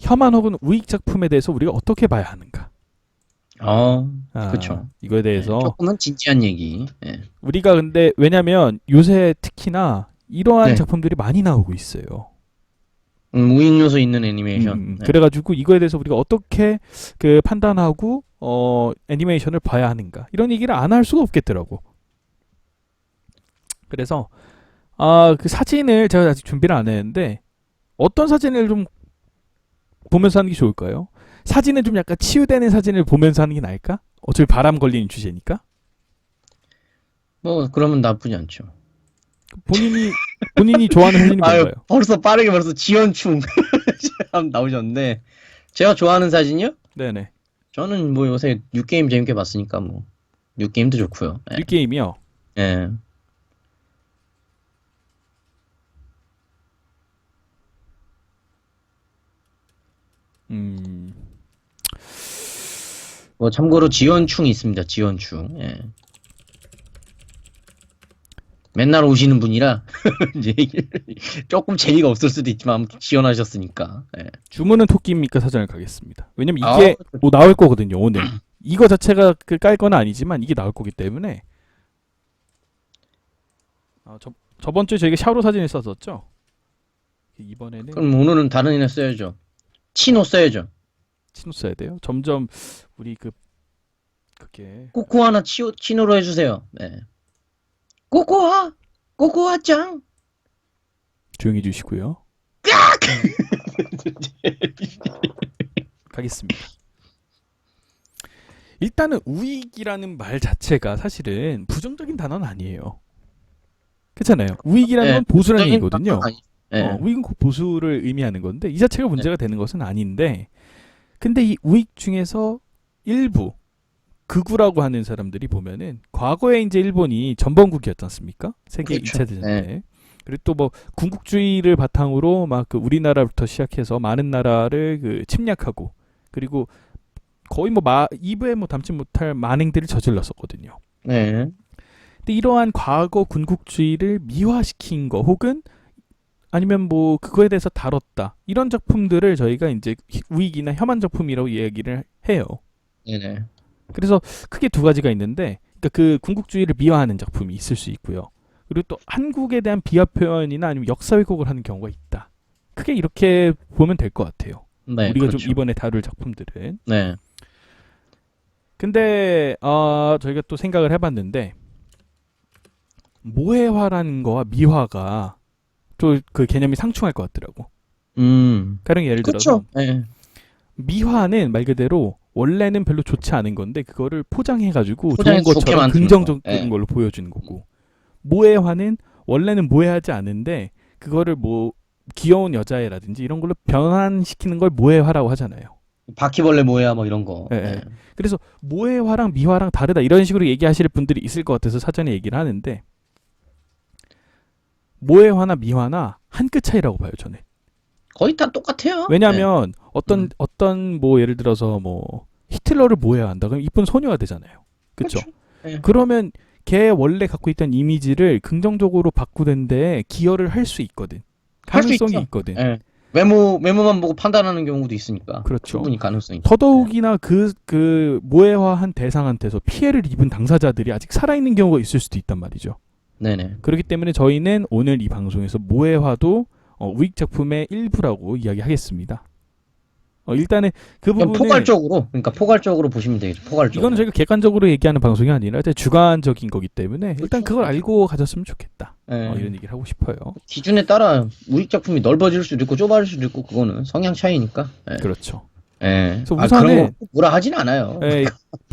혐한 혹은 우익 작품에 대해서 우리가 어떻게 봐야 하는가? 그렇죠. 이거에 네, 대해서 조금은 진지한 얘기. 네. 우리가 근데 왜냐면 요새 특히나 이러한 네. 작품들이 많이 나오고 있어요. 우익 요소 있는 애니메이션. 네. 그래가지고 이거에 대해서 우리가 어떻게 그 판단하고 애니메이션을 봐야 하는가 이런 얘기를 안 할 수가 없겠더라고. 그래서 그 사진을 제가 아직 준비를 안 했는데 어떤 사진을 좀 보면서 하는 게 좋을까요? 사진은 좀 약간 치유되는 사진을 보면서 하는 게 나을까? 어차피 바람 걸리는 주제니까. 뭐 그러면 나쁘지 않죠. 본인이 좋아하는 사진이 아유, 뭔가요? 벌써 지연충 나오셨는데 제가 좋아하는 사진이요? 네네. 저는 뭐 요새 뉴게임 재밌게 봤으니까 뭐 뉴게임도 좋고요. 예. 이 게임이요. 예. 음, 뭐 참고로 지연충이 있습니다. 지연충. 예. 맨날 오시는 분이라 이제 조금 재미가 없을 수도 있지만 아무튼 지원하셨으니까. 예. 주문은 토끼입니까? 사전을 가겠습니다. 왜냐면 아, 이게 뭐 나올 거거든요, 오늘. 이거 자체가 깔 건 아니지만 이게 나올 거기 때문에. 저번 주에 저희가 샤오로 사진을 썼었죠? 이번에는 그럼 오늘은 다른 애나 써야죠. 치노 써야죠. 치노 써야 돼요. 점점 우리 그게 코코 하나 치노로 해주세요. 네. 코코아, 코코아 짱. 조용히 해주시고요. 가겠습니다. 일단은 우익이라는 말 자체가 사실은 부정적인 단어는 아니에요. 그렇잖아요. 우익이라는 네, 건 보수라는 부정적인 얘기거든요. 단어는 아니- 네. 우익은 꼭 보수를 의미하는 건데 이 자체가 문제가 되는 것은 아닌데 근데 이 우익 중에서 일부 극우라고 하는 사람들이 보면은 과거에 이제 일본이 전범국이었지 않습니까? 세계 그렇죠. 2차 대전 네. 때. 그리고 또 뭐 군국주의를 바탕으로 막 그 우리나라부터 시작해서 많은 나라를 그 침략하고 그리고 거의 뭐 입에 뭐 담지 못할 만행들을 저질렀었거든요. 네. 근데 이러한 과거 군국주의를 미화시킨 거 혹은 아니면 뭐 그거에 대해서 다뤘다 이런 작품들을 저희가 이제 우익이나 혐한 작품이라고 얘기를 해요. 네네. 그래서 크게 두 가지가 있는데 그러니까 그 군국주의를 미화하는 작품이 있을 수 있고요. 그리고 또 한국에 대한 비하 표현이나 아니면 역사 왜곡을 하는 경우가 있다. 크게 이렇게 보면 될 것 같아요. 네, 우리가 그렇죠. 좀 이번에 다룰 작품들은. 네. 근데 저희가 또 생각을 해봤는데 모해화라는 거와 미화가 또 그 개념이 상충할 것 같더라고. 가령 예를 들어서 그렇죠. 네. 미화는 말 그대로 원래는 별로 좋지 않은 건데 그거를 포장해가지고 좋은 포장해서 좋게 것처럼 만드는 긍정적인 거. 네. 걸로 보여주는 거고 모해화는 원래는 모해하지 않은데 그거를 뭐 귀여운 여자애라든지 이런 걸로 변환시키는 걸 모해화라고 하잖아요. 바퀴벌레 뭐야 뭐 이런 거. 예, 네. 예. 그래서 모해화랑 미화랑 다르다 이런 식으로 얘기하실 분들이 있을 것 같아서 사전에 얘기를 하는데 모해화나 미화나 한 끗 차이라고 봐요 저는. 거의 다 똑같아요. 왜냐하면 음. 어떤 뭐 예를 들어서 뭐 히틀러를 모해한다 그럼 이쁜 소녀가 되잖아요. 그렇죠? 그렇죠. 네. 그러면 걔 원래 갖고 있던 이미지를 긍정적으로 바꾸는데 기여를 할 수 있거든. 할 수 가능성이 있죠. 있거든. 네. 외모만 보고 판단하는 경우도 있으니까. 그렇죠. 충분히 가능성이 있죠. 더더욱이나 그 모해화한 대상한테서 피해를 입은 당사자들이 아직 살아있는 경우가 있을 수도 있단 말이죠. 네네. 그렇기 때문에 저희는 오늘 이 방송에서 모해화도 우익 작품의 일부라고 이야기하겠습니다. 일단은 그 그냥 부분은 포괄적으로 보시면 되겠죠. 포괄적으로. 이거는 저희가 객관적으로 얘기하는 방송이 아니라 주관적인 거기 때문에 일단 그렇죠. 그걸 알고 가졌으면 좋겠다. 네. 이런 얘기를 하고 싶어요. 기준에 따라 우익 작품이 넓어질 수도 있고 좁아질 수도 있고 그거는 성향 차이니까. 네. 그렇죠. 예. 그래서 그런 우선은 거 뭐라 하진 않아요.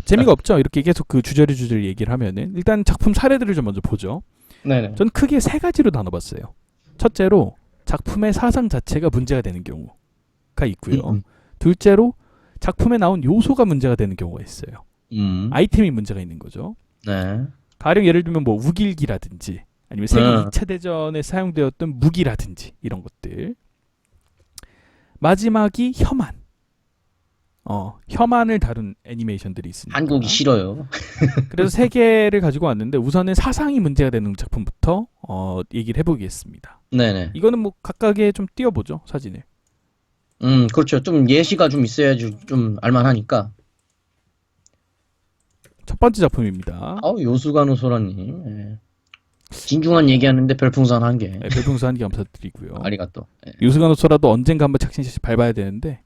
재미가 없죠. 이렇게 계속 그 주저리 얘기를 하면은 일단 작품 사례들을 좀 먼저 보죠. 네네. 전 크게 세 가지로 나눠봤어요. 첫째로 작품의 사상 자체가 문제가 되는 경우가 있고요. 둘째로 작품에 나온 요소가 문제가 되는 경우가 있어요. 아이템이 문제가 있는 거죠. 네. 가령 예를 들면 뭐 우길기라든지 아니면 세계 네. 2차 대전에 사용되었던 무기라든지 이런 것들. 마지막이 혐한. 혐한을 다룬 애니메이션들이 있습니다. 한국이 싫어요. 그래서 세 개를 가지고 왔는데 우선은 사상이 문제가 되는 작품부터 얘기를 해보겠습니다. 네네. 이거는 뭐 각각에 좀 띄워보죠 사진을. 그렇죠. 좀 예시가 좀 있어야지 좀 알만하니까. 첫 번째 작품입니다. 요수가노 소라님. 예. 진중한 얘기하는데 별풍선 한 개. 네, 별풍선 한개 감사드리고요. 아리가또. 예. 유스가노소라도 언젠가 한번 착신샷이 밟아야 되는데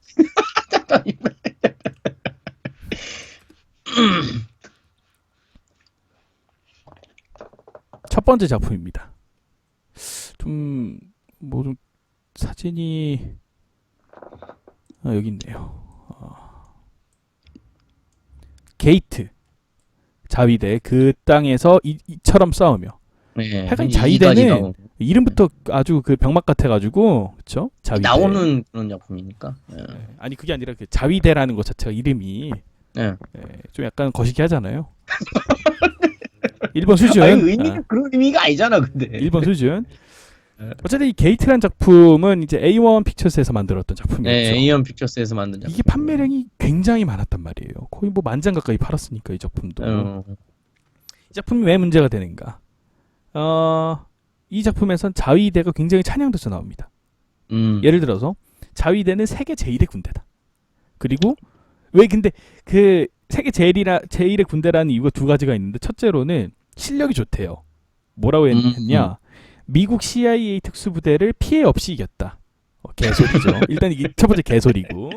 첫 번째 작품입니다. 좀 사진이 여기 있네요. 게이트 자위대 그 땅에서 이처럼 싸우며 네, 하여간 이까지 자위대는 나오고. 이름부터 아주 그 병맛 같아가지고 그쵸? 자위대. 나오는 그런 작품이니까. 예. 네. 아니 그게 아니라 그 자위대라는 것 자체가 이름이 예. 좀 약간 거시기 하잖아요. 일본 수준. 아니, 의미가 그런 의미가 아니잖아, 근데. 일본 수준. 네. 어쨌든 이 게이트란 작품은 이제 A1 픽처스에서 만들었던 작품이었죠. 네, 에이언 픽처스에서 만든 작품. 이게 판매량이 굉장히 많았단 말이에요. 거의 뭐 10,000장 가까이 팔았으니까 이 작품도. 이 작품이 왜 문제가 되는가? 이 작품에선 자위대가 굉장히 찬양돼서 나옵니다. 예를 들어서 자위대는 세계 제1의 군대다. 그리고 왜 근데 그 세계 제1의 군대라는 이유가 두 가지가 있는데 첫째로는 실력이 좋대요. 뭐라고 했냐? 미국 CIA 특수부대를 피해 없이 이겼다. 개소리죠. 일단 이게 첫 번째 개소리고.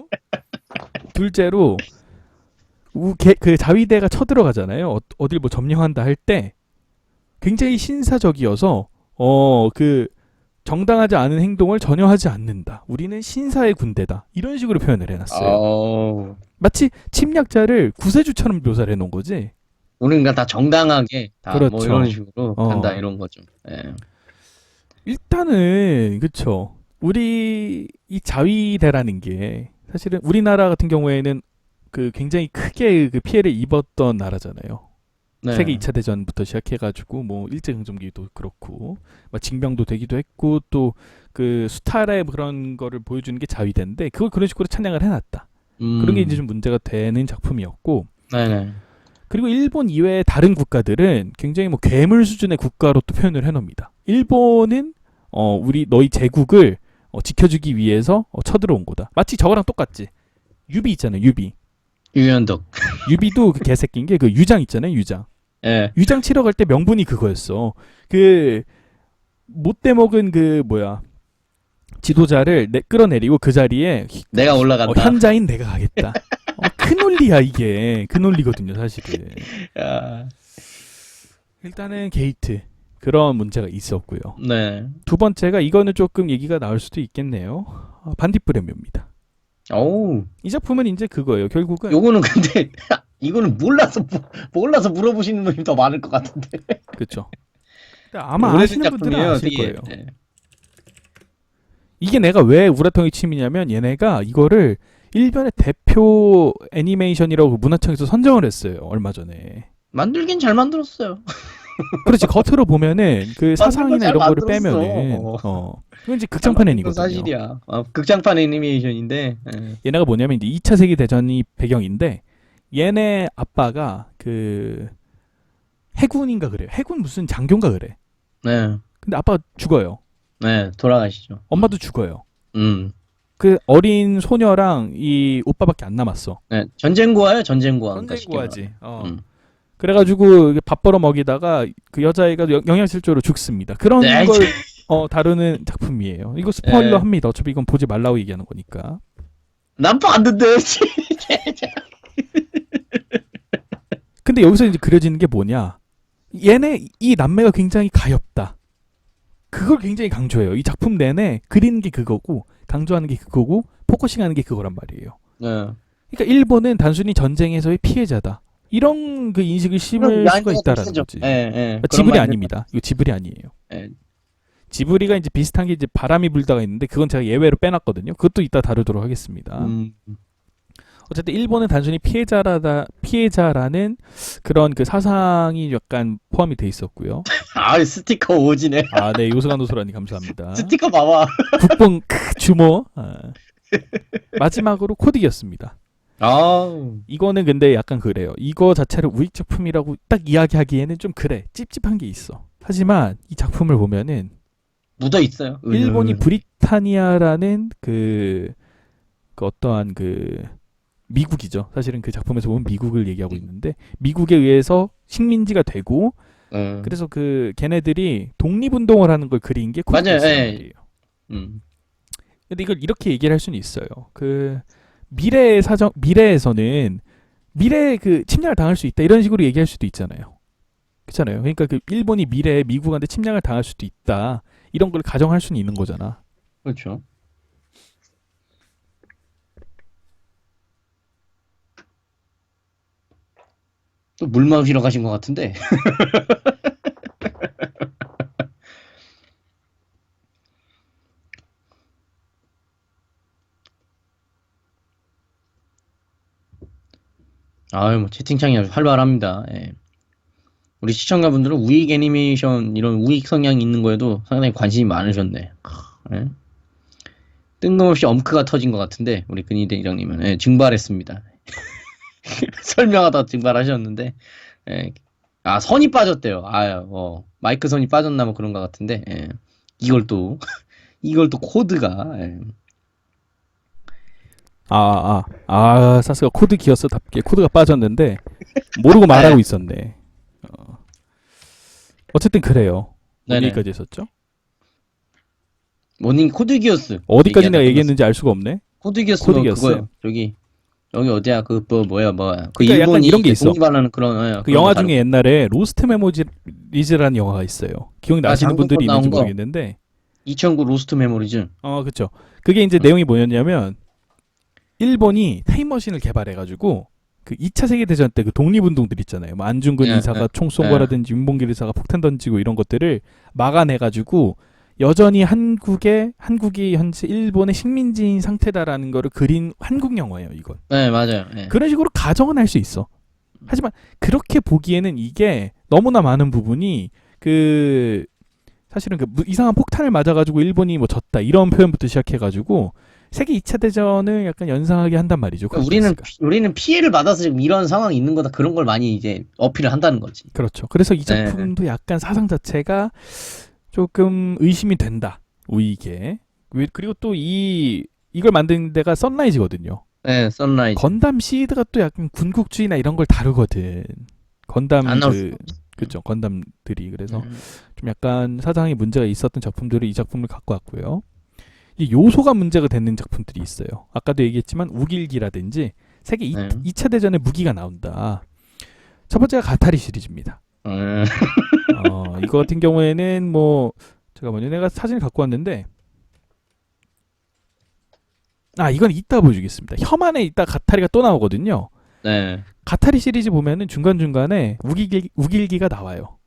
둘째로 그 자위대가 쳐들어가잖아요. 어딜 뭐 점령한다 할 때 굉장히 신사적이어서 그 정당하지 않은 행동을 전혀 하지 않는다. 우리는 신사의 군대다. 이런 식으로 표현을 해놨어요. 마치 침략자를 구세주처럼 묘사를 해놓은 거지. 우리가 다 정당하게 다 뭐 그렇죠. 이런 식으로 간다 이런 거죠. 예. 일단은 그쵸. 우리 이 자위대라는 게 사실은 우리나라 같은 경우에는 그 굉장히 크게 그 피해를 입었던 나라잖아요. 네. 세계 2차 대전부터 시작해가지고 뭐 일제강점기도 그렇고 막 징병도 되기도 했고 또 그 수탈의 그런 거를 보여주는 게 자위대인데 그걸 그런 식으로 찬양을 해놨다. 그런 게 이제 좀 문제가 되는 작품이었고. 네네. 그리고 일본 이외의 다른 국가들은 굉장히 뭐 괴물 수준의 국가로 또 표현을 해놉니다. 일본은 너희 제국을 지켜주기 위해서 쳐들어온 거다. 마치 저거랑 똑같지. 유비 있잖아요. 유비. 유연덕. 유비도 그 개새끼인 게 그 유장 있잖아요. 유장. 예. 유장 치러 갈 때 명분이 그거였어. 그 못돼 먹은 그 뭐야 지도자를 끌어내리고 그 자리에 내가 올라간다. 현자인 내가 가겠다. 큰 논리야 이게. 큰 논리거든요 사실은. 야. 일단은 게이트 그런 문제가 있었고요. 네. 두 번째가 이거는 조금 얘기가 나올 수도 있겠네요. 반딧불의묘입니다. 어우. 이 작품은 이제 그거예요. 결국은 요거는 근데 이거는 몰라서 물어보시는 분이 더 많을 것 같은데. 그렇죠. 아마 오래된 아시는 분들은 작품이에요, 아실 되게. 거예요. 네. 이게 내가 왜 우라통이 침이냐면 얘네가 이거를 일본의 대표 애니메이션이라고 문화청에서 선정을 했어요. 얼마 전에. 만들긴 잘 만들었어요. 그렇지. 겉으로 보면은 그 사상이나 잘 이런 거를 만들었어. 빼면은 그건 이제 극장판 애니거든요. 사실이야. 극장판 애니메이션인데. 예. 얘네가 뭐냐면 이제 2차 세계 대전이 배경인데 얘네 아빠가 그 해군인가 그래요. 해군 무슨 장교인가 그래. 네. 근데 아빠가 죽어요. 네, 돌아가시죠. 엄마도 죽어요. 음. 그 어린 소녀랑 이 오빠밖에 안 남았어. 네, 전쟁고아요, 전쟁고아. 그러니까 쉽게 전쟁고아지. 말하면. 그래가지고 밥 벌어 먹이다가 그 여자애가 영양실조로 죽습니다. 그런 네, 걸 다루는 작품이에요. 이거 스포일러 네. 합니다. 어차피 이건 보지 말라고 얘기하는 거니까. 난 봤는데. 근데 여기서 이제 그려지는 게 뭐냐? 얘네 이 남매가 굉장히 가엾다. 그걸 굉장히 강조해요. 이 작품 내내 그리는 게 그거고 강조하는 게 그거고 포커싱하는 게 그거란 말이에요. 네. 그러니까 일본은 단순히 전쟁에서의 피해자다. 이런 그 인식을 심을 수가 있다라는 거지. 예. 지브리 아닙니다. 이거 지브리 아니에요. 예. 지브리가 이제 비슷한 게 이제 바람이 불다가 있는데 그건 제가 예외로 빼놨거든요. 그것도 이따 다루도록 하겠습니다. 어쨌든 일본은 단순히 피해자라는 그런 그 사상이 약간 포함이 돼 있었고요. 스티커 오지네. 네, 요스가노 소라니 감사합니다. 스티커 봐봐. 국뽕 주모. 마지막으로 코딕이었습니다. 이거는 근데 약간 그래요. 이거 자체를 우익 작품이라고 딱 이야기하기에는 좀 그래. 찝찝한 게 있어. 하지만 이 작품을 보면은 묻어 있어요. 일본이 브리타니아라는 그 그 어떠한 그 미국이죠. 사실은 그 작품에서 보면 미국을 얘기하고 있는데 미국에 의해서 식민지가 되고 그래서 그 걔네들이 독립운동을 하는 걸 그린 게 코드 맞아요. 기어스란 예. 말이에요. 음. 근데 이걸 이렇게 얘기를 할 수는 있어요. 그 미래의 사정 미래에서는 미래에 그 침략을 당할 수 있다 이런 식으로 얘기할 수도 있잖아요. 그렇잖아요. 그러니까 그 일본이 미래에 미국한테 침략을 당할 수도 있다 이런 걸 가정할 수는 있는 거잖아. 그렇죠. 또 물 마시러 가신 것 같은데. 아유, 뭐 채팅창이 아주 활발합니다. 예. 우리 시청자분들은 우익 애니메이션 이런 우익 성향이 있는 거에도 상당히 관심이 많으셨네. 예? 뜬금없이 엄크가 터진 것 같은데 우리 근희 대장님은 예, 증발했습니다. 설명하다 증발하셨는데 예. 아 선이 빠졌대요. 마이크 선이 빠졌나 뭐 그런 것 같은데 예. 이걸 또 이걸 또 코드가 예. 사스가 코드 기어스답게 코드가 빠졌는데 모르고 말하고 있었네. 어쨌든 그래요. 네네. 어디까지 했었죠? 모닝 코드 기어스 어디까지 얘기하다 내가 얘기했는지 알 수가 없네. 코드 기어스 코드 뭐 기어스. 그거요. 여기 어디야 그 뭐야 그 그러니까 일본이 약간 이런 게 있어. 독립하려는 그런 그 그런 영화 거 중에 옛날에 로스트 메모리즈라는 영화가 있어요. 기억나시는 장동건 분들이 있는지 나온 거. 모르겠는데 2009 로스트 메모리즈. 그쵸. 그게 이제 내용이 뭐였냐면 일본이 타임머신을 개발해가지고 그 2차 세계대전 때 그 독립운동들 있잖아요. 뭐 안중근 예, 의사가 예, 총 쏜 거라든지 윤봉길 의사가 폭탄 던지고 이런 것들을 막아내가지고 여전히 한국이 현재 일본의 식민지인 상태다라는 거를 그린 한국 영화예요. 이건. 네 맞아요. 예. 그런 식으로 가정은 할 수 있어. 하지만 그렇게 보기에는 이게 너무나 많은 부분이 그 사실은 그 이상한 폭탄을 맞아가지고 일본이 뭐 졌다 이런 표현부터 시작해가지고 세계 2차 대전을 약간 연상하게 한단 말이죠. 그러니까 우리는 피해를 받아서 지금 이런 상황이 있는 거다 그런 걸 많이 이제 어필을 한다는 거지. 그렇죠. 그래서 이 작품도 약간 사상 자체가 조금 의심이 된다. 우익에. 그리고 또 이걸 만든 데가 선라이즈거든요. 네, 선라이즈. 건담 시드가 또 약간 군국주의나 이런 걸 다루거든. 건담 안 나올 그죠. 건담들이 그래서 좀 약간 사상에 문제가 있었던 작품들을 이 작품을 갖고 왔고요. 이 요소가 문제가 되는 작품들이 있어요. 아까도 얘기했지만 우길기라든지 세계 2차 대전에 무기가 나온다. 첫 번째가 가타리 시리즈입니다. 이거 같은 경우에는 뭐 제가 내가 사진을 갖고 왔는데 이건 이따 보여주겠습니다. 혐한에 이따 가타리가 또 나오거든요. 네. 가타리 시리즈 보면은 중간중간에 우길기가 나와요.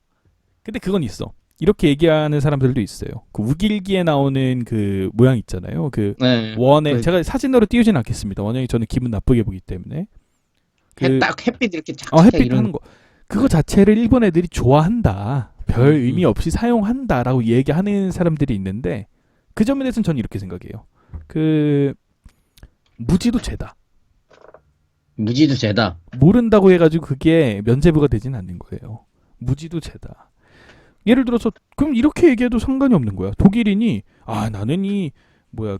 근데 그건 있어. 이렇게 얘기하는 사람들도 있어요. 그 우길기에 나오는 그 모양 있잖아요. 그 원에 제가 사진으로 띄우진 않겠습니다. 원형이 저는 기분 나쁘게 보기 때문에. 딱 햇빛 이렇게 햇빛 하는 거. 그거 자체를 일본 애들이 좋아한다. 별 의미 없이 사용한다라고 얘기하는 사람들이 있는데 그 점에 대해서는 저는 이렇게 생각해요. 그 무지도 죄다. 무지도 죄다. 모른다고 해가지고 그게 면죄부가 되진 않는 거예요. 무지도 죄다. 예를 들어서 그럼 이렇게 얘기해도 상관이 없는 거야. 독일인이 나는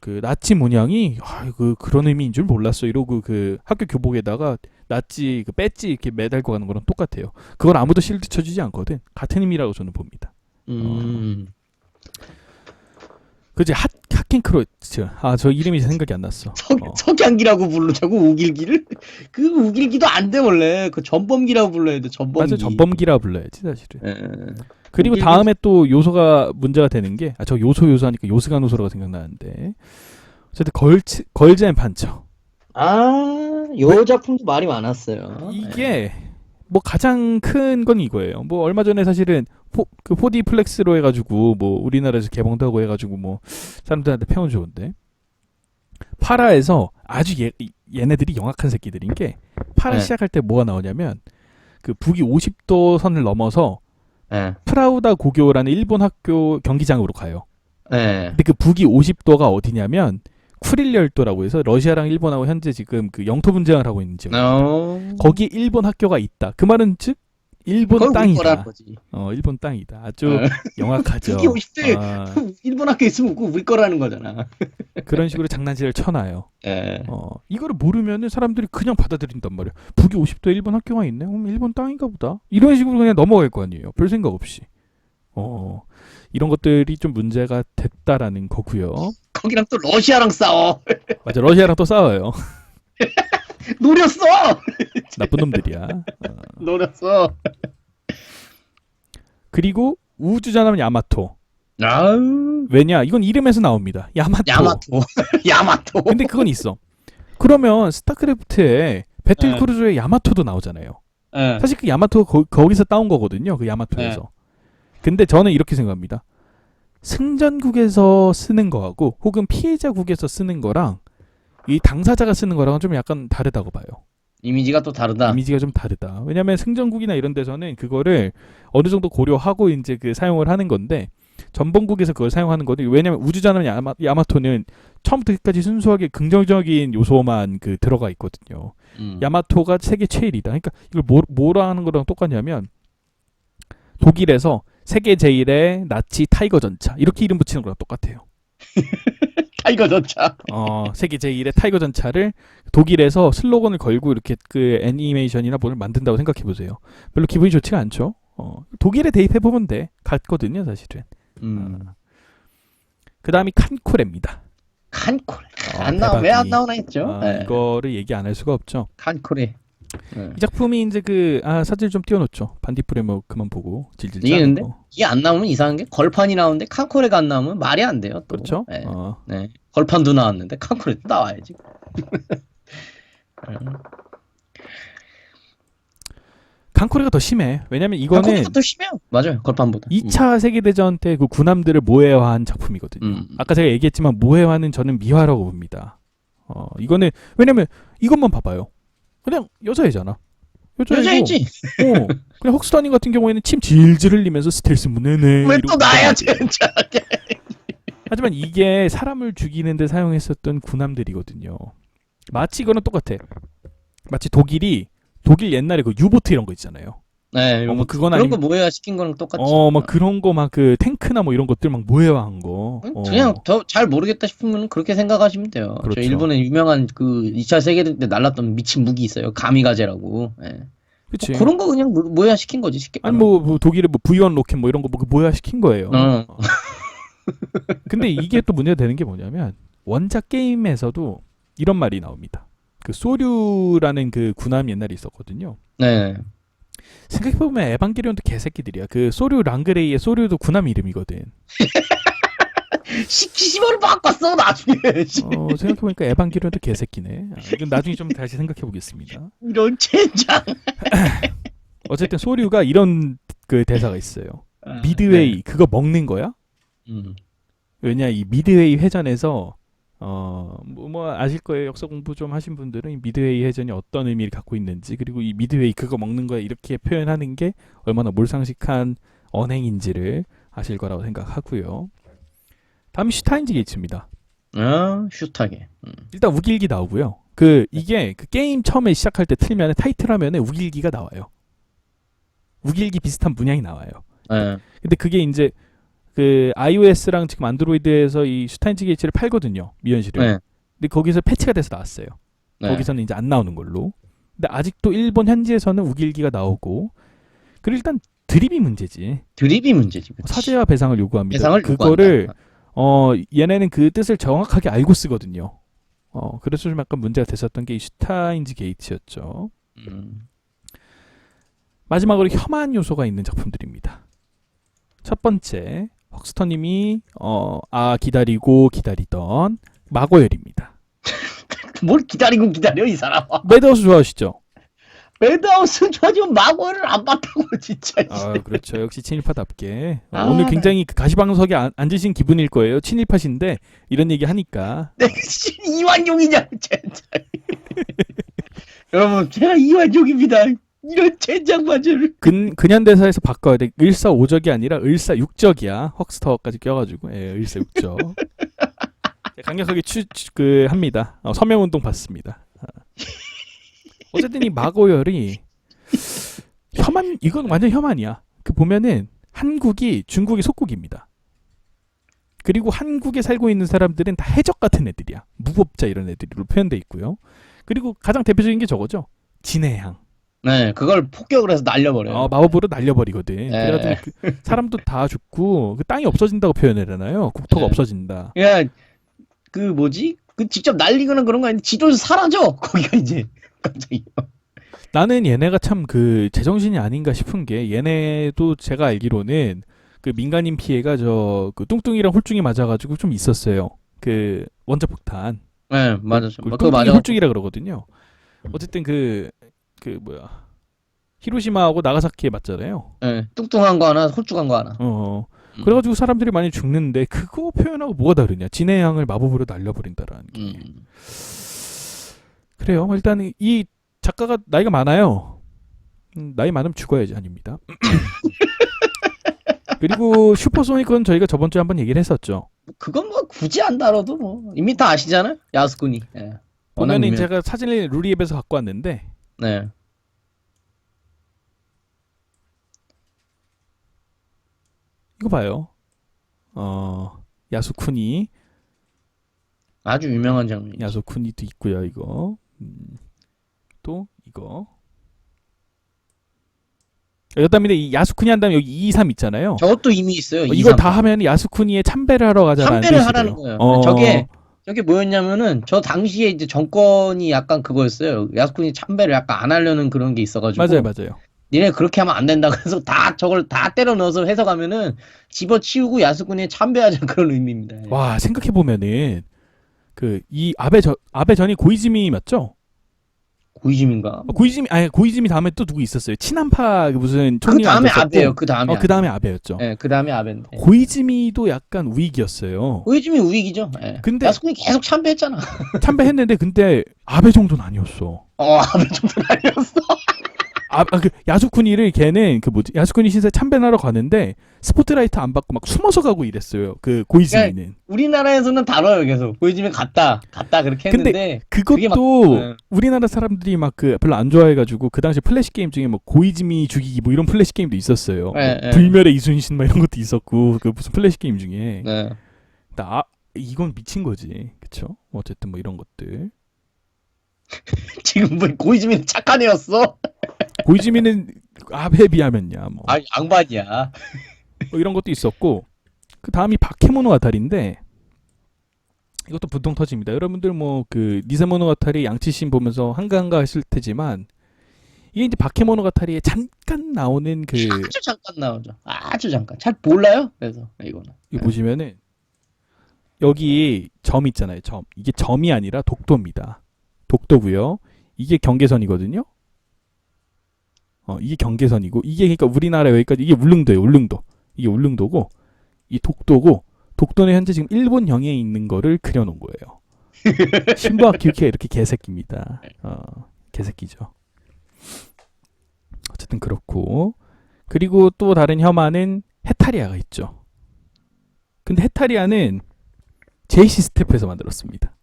그 나치 문양이 그런 의미인 줄 몰랐어 이러고 그 학교 교복에다가 나치 그 배지 이렇게 매달고 가는 거랑 똑같아요. 그걸 아무도 실드 쳐주지 않거든. 같은 의미라고 저는 봅니다. 그지 핫켄크로츠. 저 이름이 생각이 안 났어. 석양기라고 부르자고 우길기를? 그 우길기도 안 돼 원래. 그 전범기라고 불러야 돼. 전범기. 맞아 전범기라 불러야지 사실은. 그리고 다음에 또 요소가 문제가 되는 게 저 요소하니까 요스가노소라가 생각나는데 어쨌든 걸즈앤 판처. 요 작품도 말이 많았어요. 이게 뭐 가장 큰 건 이거예요. 뭐 얼마 전에 사실은 그 4D 플렉스로 해가지고 뭐 우리나라에서 개봉도 하고 해가지고 뭐 사람들한테 평은 좋은데 파라에서 아주 얘네들이 영악한 새끼들인 게 파라 시작할 때 뭐가 나오냐면 그 북위 50도 선을 넘어서 프라우다 고교라는 일본 학교 경기장으로 가요. 근데 그 북위 50도가 어디냐면 쿠릴 열도라고 해서 러시아랑 일본하고 현재 지금 그 영토 분쟁을 하고 있는 지역. 거기에 일본 학교가 있다. 그 말은 즉 일본 그걸 우리 거라는 땅이다. 거지. 일본 땅이다. 아주 어. 영악하죠. 이게 50대 아, 일본 학교 있으면 그거 우리 거라는 거잖아. 그런 식으로 장난질을 쳐놔요. 예. 이거를 모르면은 사람들이 그냥 받아들인단 말이야. 북위 50도 일본 학교가 있네. 일본 땅인가 보다. 이런 식으로 그냥 넘어갈 거 아니에요. 별 생각 없이. 이런 것들이 좀 문제가 됐다라는 거고요. 거기랑 또 러시아랑 싸워. 맞아, 러시아랑 또 싸워요. 노렸어. 나쁜 놈들이야. 노렸어. 그리고 우주전함 야마토. 아우. 왜냐? 이건 이름에서 나옵니다. 야마토. 야마토. 야마토. 근데 그건 있어. 그러면 스타크래프트에 배틀크루즈에 야마토도 나오잖아요. 예. 사실 그 야마토가 거기서 따온 거거든요. 그 야마토에서. 근데 저는 이렇게 생각합니다. 승전국에서 쓰는 거하고 혹은 피해자국에서 쓰는 거랑 이 당사자가 쓰는 거랑은 좀 약간 다르다고 봐요. 이미지가 또 다르다. 이미지가 좀 다르다. 왜냐하면 승전국이나 이런 데서는 그거를 어느 정도 고려하고 이제 그 사용을 하는 건데 전범국에서 그걸 사용하는 건데 왜냐하면 우주전함 야마토는 처음부터 끝까지 순수하게 긍정적인 요소만 그 들어가 있거든요. 야마토가 세계 최일이다. 그러니까 이걸 뭐라 하는 거랑 똑같냐면 독일에서 세계 제일의 나치 타이거 전차 이렇게 이름 붙이는 거랑 똑같아요. 타이거 전차. 세계 제1의 타이거 전차를 독일에서 슬로건을 걸고 이렇게 그 애니메이션이나 뭘 만든다고 생각해 보세요. 별로 기분이 좋지가 않죠. 독일에 대입해 보면 돼. 같거든요, 사실은. 그다음이 칸코레입니다. 칸코레. 대박이. 왜 안 나오나 했죠. 네. 이거를 얘기 안 할 수가 없죠. 칸코레. 이 작품이 이제 사진 좀 띄워놓죠. 반딧불에 뭐 그만 보고 질질 이게 짜는 근데 거. 이게 안 나오면 이상한 게 걸판이 나오는데 칸코레가 안 나오면 말이 안 돼요. 또. 그렇죠. 네. 네. 걸판도 나왔는데 칸코레도 나와야지. 칸코레가 더 심해. 왜냐면 이거는 칸코레가 더 심해요. 맞아요. 걸판보다. 2차 세계대전 때 그 군함들을 모해화한 작품이거든요. 아까 제가 얘기했지만 모해화는 저는 미화라고 봅니다. 이거는 왜냐면 이것만 봐봐요. 그냥 여자애잖아. 여자이지. 그냥 헉스터닝 같은 경우에는 침 질질 흘리면서 스텔스 무네네. 왜 또 나야 진짜. 하지만 이게 사람을 죽이는데 사용했었던 군함들이거든요. 마치 이거는 똑같아. 마치 독일 옛날에 그 유보트 이런 거 있잖아요. 네, 뭐 그건 그런 아니면 거 모해화 시킨 거랑 똑같지. 막 그런 거 막 그 탱크나 뭐 이런 것들 막 모해화한 거. 그냥 더 잘 모르겠다 싶으면 그렇게 생각하시면 돼요. 그렇죠. 저 일본에 유명한 그 2차 세계대전 때 날랐던 미친 무기 있어요. 가미가제라고. 네. 그치. 뭐 그런 거 그냥 모해화 시킨 거지 쉽게. 아니 뭐 독일의 뭐 V1 로켓 뭐 이런 거 뭐 모해화 시킨 거예요. 근데 이게 또 문제가 되는 게 뭐냐면 원작 게임에서도 이런 말이 나옵니다. 그 소류라는 그 군함이 옛날에 있었거든요. 네. 생각해보면 에반게리온도 개새끼들이야. 그 소류 랑그레이의 소류도 군함 이름이거든. 시키시모를 바꿨어 나중에. 생각해보니까 에반게리온도 개새끼네. 이건 나중에 좀 다시 생각해보겠습니다. 이런 젠장. 어쨌든 소류가 이런 그 대사가 있어요. 미드웨이 네. 그거 먹는 거야? 왜냐 이 미드웨이 회전에서 뭐 아실 거예요. 역사 공부 좀 하신 분들은 이 미드웨이 회전이 어떤 의미를 갖고 있는지 그리고 이 미드웨이 그거 먹는 거야 이렇게 표현하는 게 얼마나 몰상식한 언행인지를 아실 거라고 생각하고요. 다음 슈타인즈 게이츠입니다. 슈타게. 일단 우길기 나오고요. 이게 그 게임 처음에 시작할 때 틀면 타이틀 화면에 우길기가 나와요. 우길기 비슷한 문양이 나와요. 네. 근데 그게 이제 그 iOS랑 지금 안드로이드에서 이 슈타인즈 게이츠를 팔거든요. 미연실을. 네. 근데 거기서 패치가 돼서 나왔어요. 네. 거기서는 이제 안 나오는 걸로. 근데 아직도 일본 현지에서는 우길기가 나오고. 그리고 일단 드립이 문제지. 드립이 문제지. 그치. 사죄와 배상을 요구합니다. 배상을 그거를 요구한다. 얘네는 그 뜻을 정확하게 알고 쓰거든요. 그래서 좀 약간 문제가 됐었던 게 이 슈타인즈 게이츠였죠. 마지막으로 혐한 요소가 있는 작품들입니다. 첫 번째 헉스터님이 기다리고 기다리던 마고열입니다. 뭘 기다리고 기다려 이 사람. 매드하우스 좋아하시죠? 매드하우스 좋아하지만 마고를 안 봤다고 진짜. 그렇죠. 역시 친일파답게 네. 오늘 굉장히 그 가시방석에 앉으신 기분일 거예요. 친일파신데 이런 얘기 하니까. 내 이완용이냐 진짜. 여러분 제가 이완용입니다. 이런 젠장맞을. 근현대사에서 바꿔야 돼. 을사오적이 아니라 을사육적이야. 헉스터까지 껴가지고 을사육적. 강력하게 합니다. 서명운동 받습니다. 어쨌든 이 마고열이 이건 완전 혐한이야. 그 보면은 한국이 중국의 속국입니다. 그리고 한국에 살고 있는 사람들은 다 해적 같은 애들이야. 무법자 이런 애들로 표현돼 있고요. 그리고 가장 대표적인 게 저거죠. 진해향. 네, 그걸 폭격을 해서 날려버려요. 마법으로 날려버리거든. 예. 그래가지고 사람도 다 죽고 그 땅이 없어진다고 표현을 하잖아요. 국토가 네. 없어진다. 야, 그 뭐지? 그 직접 날리거나 그런 거 아닌데 지도에서 사라져. 거기가 이제 갑자기. 나는 얘네가 참 그 제정신이 아닌가 싶은 게 얘네도 제가 알기로는 그 민간인 피해가 저 그 뚱뚱이랑 홀쭉이 맞아가지고 좀 있었어요. 그 원자폭탄. 네, 맞았죠. 그 그거 뚱뚱이 맞아. 홀쭉이라 그러거든요. 어쨌든 그 뭐야 히로시마하고 나가사키에 맞잖아요. 네, 뚱뚱한 거 하나, 홀쭉한 거 하나. 그래가지고 사람들이 많이 죽는데 그거 표현하고 뭐가 다르냐? 진해양을 마법으로 날려버린다라는 게. 그래요. 일단 이 작가가 나이가 많아요. 나이 많으면 죽어야지 아닙니다. 그리고 슈퍼소닉은 저희가 저번 주에 한번 얘기를 했었죠. 그건 뭐 굳이 안 다뤄도 뭐 이미 다 아시잖아요. 야스쿠니. 예. 워낙 보면은 유명. 제가 사진을 루리앱에서 갖고 왔는데 네. 이거 봐요. 야수쿠니, 아주 유명한 장면이죠. 야수쿠니도 있고요. 이거 또 이거. 그다음에 이 야수쿠니 한 다음에 여기 2, 3 있잖아요. 저것도 이미 있어요. 이거 다 하면 야수쿠니에 참배를 하러 가자는 참배를 하라는 거예요. 저게 뭐였냐면은 저 당시에 이제 정권이 약간 그거였어요. 야스쿠니 참배를 약간 안 하려는 그런 게 있어가지고. 맞아요. 니네 그렇게 하면 안 된다. 그래서 다 저걸 다 때려 넣어서 해석하면은 집어치우고 야스쿠니에 참배하자는 그런 의미입니다. 예. 와 생각해 보면은 그 이 아베 전이 고이즈미 맞죠? 고이즈미인가? 고이즈미 다음에 또 누구 있었어요? 친한파 무슨 그 총리 다음에 앉았었고. 아베요. 그 다음에. 그 다음에 아베였죠. 예, 그 다음에 아베인데. 고이즈미도 약간 우익이었어요. 고이즈미 우익이죠. 예. 근데 야스쿠니 계속 참배했잖아. 참배했는데 근데 아베 정도는 아니었어. 아베 정도는 아니었어. 그 야수쿠니를 걔는 그 뭐지? 야수쿠니 신사에 참배하러 가는데 스포트라이트 안 받고 막 숨어서 가고 이랬어요. 그 고이즈미는. 우리나라에서는 다뤄요 계속. 고이즈미 갔다 그렇게 근데 했는데. 그것도 우리나라 사람들이 막 그 별로 안 좋아해가지고 그 당시 플래시 게임 중에 뭐 고이즈미 죽이기 뭐 이런 플래시 게임도 있었어요. 불멸의 이순신 막 이런 것도 있었고 그 무슨 플래시 게임 중에. 네. 이건 미친 거지, 그쵸? 어쨌든 뭐 이런 것들. 지금 뭐 고이즈미는 착한 애였어. 고이즈미는 아베에 비하면야 뭐. 양반이야. 뭐 이런 것도 있었고 그 다음이 바케모노가타리인데 이것도 분통 터집니다. 여러분들 뭐 그 니세모노가타리 양치신 보면서 한가한가 하실 테지만 이게 이제 바케모노가타리에 잠깐 나오는 그 아주 잠깐 나오죠. 아주 잠깐. 잘 몰라요. 그래서 이거는. 이거 보시면은 여기 점 있잖아요. 점. 이게 점이 아니라 독도입니다. 독도고요. 이게 경계선이거든요. 이게 경계선이고 이게 그러니까 우리나라 여기까지 이게 울릉도예요. 울릉도. 이게 울릉도고 이 독도고 독도는 현재 지금 일본령에 있는 거를 그려놓은 거예요. 신부아 기우키가 이렇게 개새끼입니다. 개새끼죠. 어쨌든 그렇고 그리고 또 다른 혐한은 헤타리아가 있죠. 근데 헤타리아는 JC 스태프에서 만들었습니다.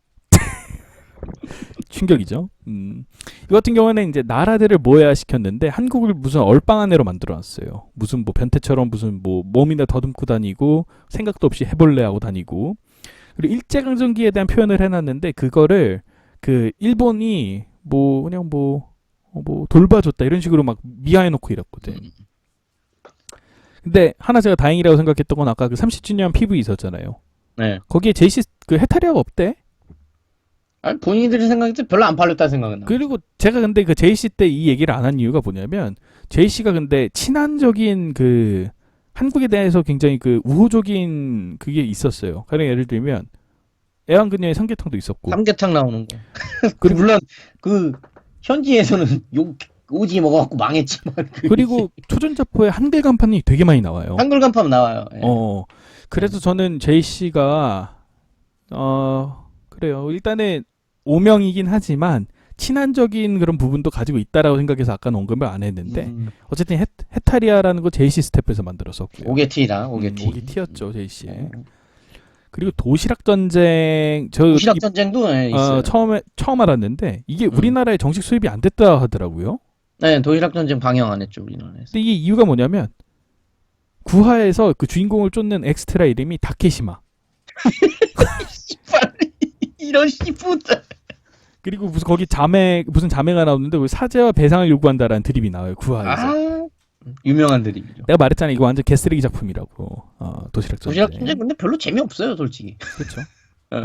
충격이죠. 이 같은 경우는 이제 나라들을 모여야 시켰는데 한국을 무슨 얼빵한 애로 만들어놨어요. 무슨 뭐 변태처럼 무슨 뭐 몸이나 더듬고 다니고 생각도 없이 해볼래하고 다니고 그리고 일제강점기에 대한 표현을 해놨는데 그거를 그 일본이 뭐 그냥 뭐 돌봐줬다 이런 식으로 막 미화해놓고 이랬거든. 근데 하나 제가 다행이라고 생각했던 건 아까 그 30주년 PV 있었잖아요. 네. 거기에 JC 그 헤타리아가 없대. 아니, 본인들이 생각했을 때 별로 안 팔렸다 생각은. 그리고 제가 근데 그 JC 때 이 얘기를 안 한 이유가 뭐냐면 JC가 근데 친한적인 그 한국에 대해서 굉장히 그 우호적인 그게 있었어요. 가령 예를 들면 애완그녀의 삼계탕도 있었고. 삼계탕 나오는 거. 그리고 물론 그 현지에서는 욕 오지 먹어갖고 망했지만. 그리고 초전자포에 한글 간판이 되게 많이 나와요. 한글 간판 나와요. 예. 그래서 저는 JC가 그래요. 일단은 오명이긴 하지만 친한적인 그런 부분도 가지고 있다라고 생각해서 아까는 언급을 안 했는데 어쨌든 헤타리아라는 거 JC 스태프에서 만들었었고요. 오게티다. 오게티. 오게티였죠 JC. 그리고 도시락 전쟁 도시락 전쟁도 있어요. 처음 알았는데 이게 우리나라에 정식 수입이 안 됐다 하더라고요. 네, 도시락 전쟁 방영 안 했죠, 우리나라에서. 근데 이게 이유가 뭐냐면 9화에서 그 주인공을 쫓는 엑스트라 이름이 다케시마. 씨발, 이런 씨부터. 그리고 무슨 자매가 나오는데 그 사죄와 배상을 요구한다라는 드립이 나와요. 9화에서. 아, 유명한 드립이죠. 내가 말했잖아. 이거 완전 개쓰레기 작품이라고. 도시락 전쟁. 도시락 전쟁 근데 별로 재미없어요, 솔직히. 그렇죠. 어.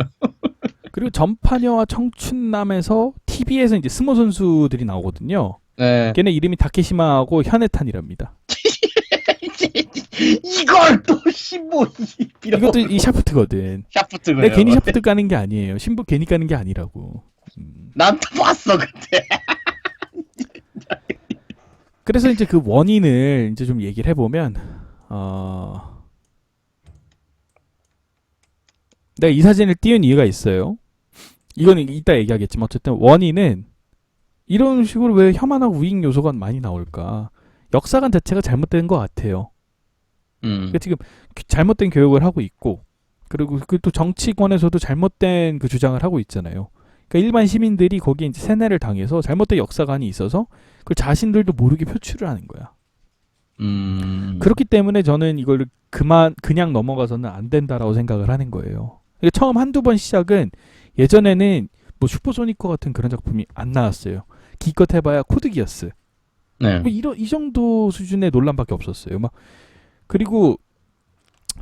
그리고 전파녀와 청춘남에서 TV에서 이제 스모 선수들이 나오거든요. 네. 걔네 이름이 다케시마하고 현해탄이랍니다. 이걸 또 신부 이것도 이 샤프트거든. 샤프트 내가 거예요. 괜히 샤프트 까는 게 아니에요. 신부 괜히 까는 게 아니라고. 난 또 봤어 그때. 그래서 이제 그 원인을 이제 좀 얘기를 해보면, 내가 이 사진을 띄운 이유가 있어요. 이거는 이따 얘기하겠지만 어쨌든 원인은 이런 식으로 왜 혐한하고 우익 요소가 많이 나올까? 역사관 자체가 잘못된 것 같아요. 그러니까 지금 잘못된 교육을 하고 있고, 그리고 그 또 정치권에서도 잘못된 그 주장을 하고 있잖아요. 그러니까 일반 시민들이 거기에 이제 세뇌를 당해서 잘못된 역사관이 있어서 그걸 자신들도 모르게 표출을 하는 거야. 그렇기 때문에 저는 이걸 그냥 넘어가서는 안 된다라고 생각을 하는 거예요. 그러니까 처음 한두 번 시작은 예전에는 뭐 슈퍼소니커 같은 그런 작품이 안 나왔어요. 기껏 해봐야 코드기어스. 네. 뭐 이 정도 수준의 논란밖에 없었어요. 막 그리고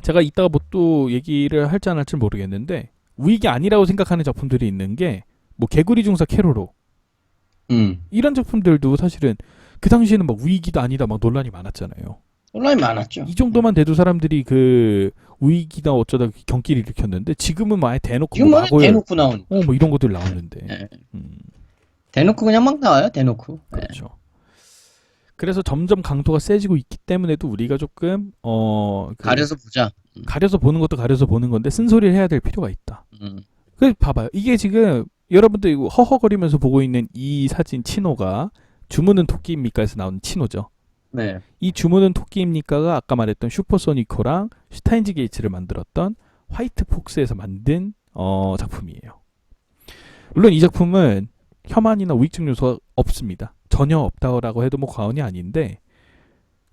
제가 이따가 뭐 또 얘기를 할지 안 할지 모르겠는데 우익이 아니라고 생각하는 작품들이 있는 게 뭐 개구리 중사 캐로로 이런 작품들도 사실은 그 당시에는 막 우익이다 아니다 막 논란이 많았잖아요. 논란이 많았죠. 이 정도만 돼도 사람들이 그 우익이다 어쩌다 경기를 일으켰는데 지금은 뭐 아예 대놓고 지금 뭐 뭐 마고열 대놓고 나오니까. 뭐 이런 것들 나오는데. 네. 음, 대놓고 그냥 막 나와요. 대놓고. 네. 그렇죠. 그래서 점점 강도가 세지고 있기 때문에도 우리가 조금 가려서 보자. 가려서 보는 것도 가려서 보는 건데 쓴소리를 해야 될 필요가 있다. 그 봐봐요. 이게 지금 여러분들 이거 허허거리면서 보고 있는 이 사진 치노가 주문은 토끼입니까에서 나오는 치노죠. 네. 이 주문은 토끼입니까가 아까 말했던 슈퍼소니커랑 슈타인즈 게이츠를 만들었던 화이트 폭스에서 만든 작품이에요. 물론 이 작품은 혐한이나 우익적 요소가 없습니다. 전혀 없다라고 해도 뭐 과언이 아닌데,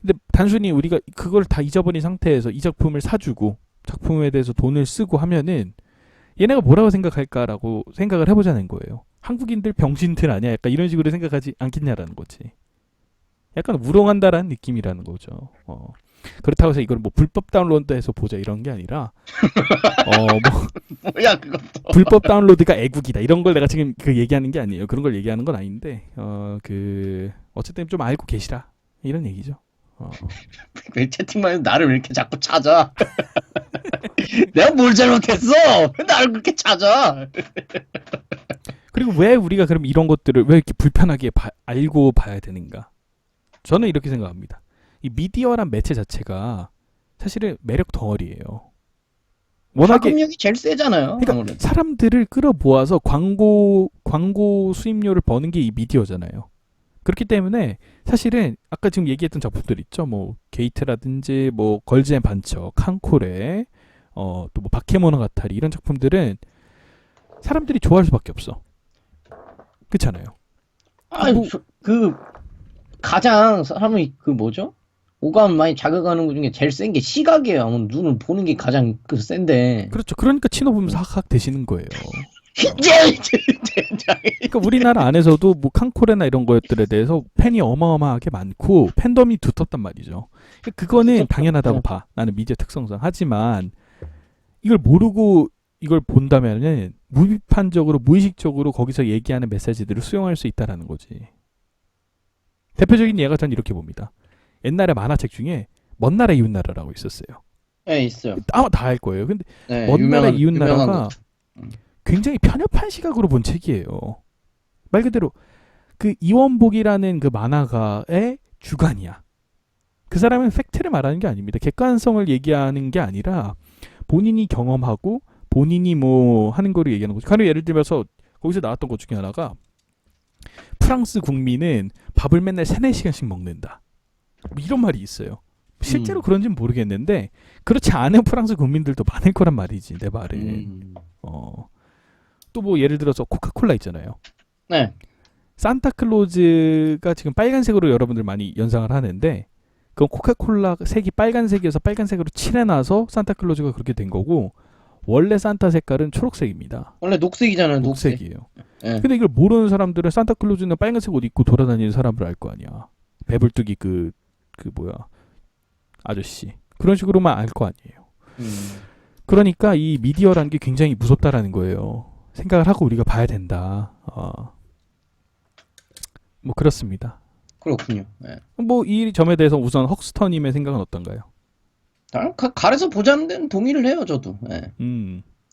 근데 단순히 우리가 그걸 다 잊어버린 상태에서 이 작품을 사주고 작품에 대해서 돈을 쓰고 하면은 얘네가 뭐라고 생각할까라고 생각을 해보자는 거예요. 한국인들 병신들 아니야? 약간 이런 식으로 생각하지 않겠냐라는 거지. 약간 우롱한다라는 느낌이라는 거죠. 그렇다고 해서 이걸 뭐 불법 다운로드해서 보자 이런 게 아니라 뭐 뭐야 그것도. 불법 다운로드가 애국이다 이런 걸 내가 지금 그 얘기하는 게 아니에요. 그런 걸 얘기하는 건 아닌데 어쨌든 좀 알고 계시라 이런 얘기죠. 왜 채팅방에서 나를 왜 이렇게 자꾸 찾아? 내가 뭘 잘못했어? 왜 나를 그렇게 찾아? 그리고 왜 우리가 그럼 이런 것들을 왜 이렇게 불편하게 알고 봐야 되는가? 저는 이렇게 생각합니다. 이 미디어란 매체 자체가 사실은 매력 덩어리예요. 워낙에 파급력이 제일 세잖아요. 그러니까 아무래도. 사람들을 끌어모아서 광고 수입료를 버는 게 이 미디어잖아요. 그렇기 때문에 사실은 아까 지금 얘기했던 작품들 있죠. 뭐 게이트라든지 뭐 걸즈앤 반처, 칸코레, 또 뭐 바케모노가타리 이런 작품들은 사람들이 좋아할 수밖에 없어. 그렇잖아요. 아니, 그 가장 사람이 그 뭐죠? 오감 많이 자극하는 것 중에 제일 센 게 시각이에요. 아무 눈을 보는 게 가장 그 센데. 그렇죠. 그러니까 치노 보면서 학학 되시는 거예요. 진짜. 그러니까 우리나라 안에서도 뭐 칸코레나 이런 것들에 대해서 팬이 어마어마하게 많고 팬덤이 두텁단 말이죠. 그러니까 그거는 당연하다고 봐. 나는 미디어 특성상. 하지만 이걸 모르고 이걸 본다면은 무비판적으로 무의식적으로 거기서 얘기하는 메시지들을 수용할 수 있다라는 거지. 대표적인 예가 전 이렇게 봅니다. 옛날에 만화책 중에 먼 나라 이웃 나라라고 있었어요. 네, 있어요. 아마 다 알 거예요. 근데 네, 먼 나라 이웃 유명한 나라가 거. 굉장히 편협한 시각으로 본 책이에요. 말 그대로 그 이원복이라는 그 만화가의 주관이야. 그 사람은 팩트를 말하는 게 아닙니다. 객관성을 얘기하는 게 아니라 본인이 경험하고 본인이 뭐 하는 거를 얘기하는 거죠. 가령 예를 들면서 거기서 나왔던 것 중에 하나가 프랑스 국민은 밥을 맨날 3-4시간씩 먹는다. 뭐 이런 말이 있어요. 실제로 그런지는 모르겠는데 그렇지 않은 프랑스 국민들도 많을 거란 말이지. 내 말은. 또 뭐 예를 들어서 코카콜라 있잖아요. 네. 산타클로즈가 지금 빨간색으로 여러분들 많이 연상을 하는데 그건 코카콜라 색이 빨간색이어서 빨간색으로 칠해놔서 산타클로즈가 그렇게 된 거고 원래 산타 색깔은 초록색입니다. 원래 녹색이잖아요, 녹색. 녹색이에요. 예. 근데 이걸 모르는 사람들은 산타클로즈는 빨간색 옷 입고 돌아다니는 사람을 알 거 아니야. 배불뚝이 그 뭐야 아저씨 그런 식으로만 알 거 아니에요. 그러니까 이 미디어라는 게 굉장히 무섭다라는 거예요. 생각을 하고 우리가 봐야 된다. 뭐 그렇습니다. 그렇군요. 예. 뭐 이 점에 대해서 우선 헉스터님의 생각은 어떤가요? 가려서 보자는 데는 동의를 해요, 저도. 예.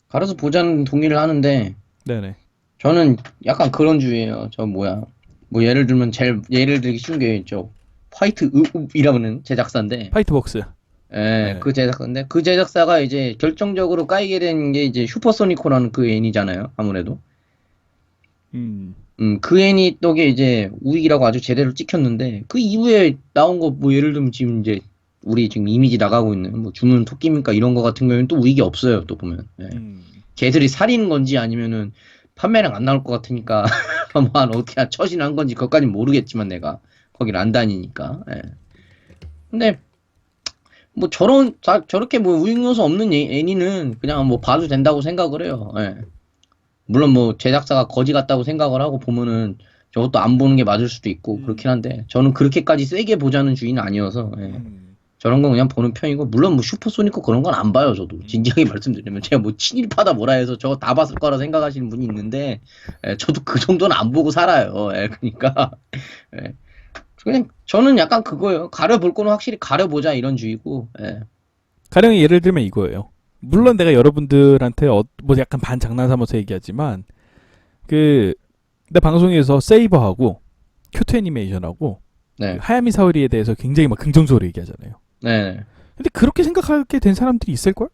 가려서 보자는 동의를 하는데, 네네. 저는 약간 그런 주의예요. 뭐 예를 들면 예를 들기 쉬운 게 있죠. 화이트 으이라는 제작사인데, 파이트복스. 예, 네. 그 제작사인데, 그 제작사가 이제 결정적으로 까이게 된 게 이제 슈퍼소니코라는 그 애니잖아요, 아무래도. 그 애니 떡에 이제 우익이라고 아주 제대로 찍혔는데, 그 이후에 나온 거, 뭐 예를 들면 지금 이제, 우리 지금 이미지 나가고 있는, 뭐 주문 토끼입니까? 이런 거 같은 경우에는 또 우익이 없어요, 또 보면. 예. 걔들이 살인 건지 아니면은 판매량 안 나올 것 같으니까, 뭐 어떻게 처신한 건지 그것까진 모르겠지만 내가 거길 안 다니니까. 예. 근데, 뭐 저렇게 뭐 우익 요소 없는 애니는 그냥 뭐 봐도 된다고 생각을 해요. 예. 물론 뭐 제작사가 거지 같다고 생각을 하고 보면은 저것도 안 보는 게 맞을 수도 있고 그렇긴 한데 저는 그렇게까지 세게 보자는 주의는 아니어서 예. 저런 건 그냥 보는 편이고 물론 뭐 슈퍼소니코 그런 건 안 봐요 저도 진지하게 말씀드리면 제가 뭐 친일파다 뭐라 해서 저거 다 봤을 거라 생각하시는 분이 있는데 예, 저도 그 정도는 안 보고 살아요. 예, 그러니까 예. 그냥 저는 약간 그거예요. 가려볼 거는 확실히 가려보자 이런 주의고 예. 가령 예를 들면 이거예요. 물론 내가 여러분들한테 뭐 약간 반장난 삼아서 얘기하지만 내 방송에서 세이버하고 큐트 애니메이션하고 네. 하야미 사오리에 대해서 굉장히 막 긍정적으로 얘기하잖아요. 네. 근데 그렇게 생각하게 된 사람들이 있을걸?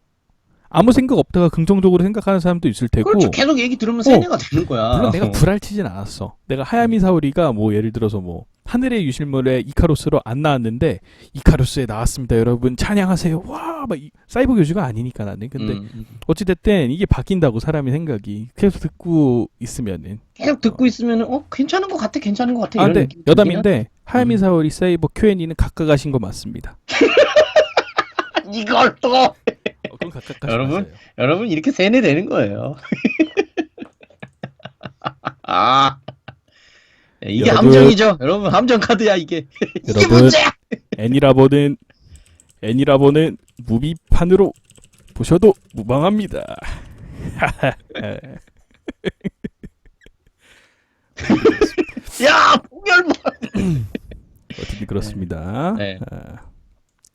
아무 생각 없다가 긍정적으로 생각하는 사람도 있을 테고. 그렇죠. 계속 얘기 들으면 세뇌가 되는 거야. 물론 내가 구랄치진 않았어. 내가 하야미 사오리가 뭐 예를 들어서 뭐 하늘의 유실물에 이카루스로 안 나왔는데 이카루스에 나왔습니다. 여러분 찬양하세요. 와, 막 사이버 교주가 아니니까 나는. 근데 어찌 됐든 이게 바뀐다고 사람의 생각이 계속 듣고 있으면은. 계속 듣고 있으면은 괜찮은 것 같아. 괜찮은 것 같아. 아, 이런 근데 느낌이 여담인데 하야미 사오리 세이버 Q&A는 각각 하신 거 맞습니다. 이걸 또 그럼 각각 하지 마세요. 여러분 이렇게 세뇌 되는 거예요. 이게 여러분, 함정이죠. 여러분 함정 카드야 이게. 이게 여러분, 문제야. 애니라보는 무비판으로 보셔도 무방합니다. 야 폭렬만. 어떻게 그렇습니다. 네.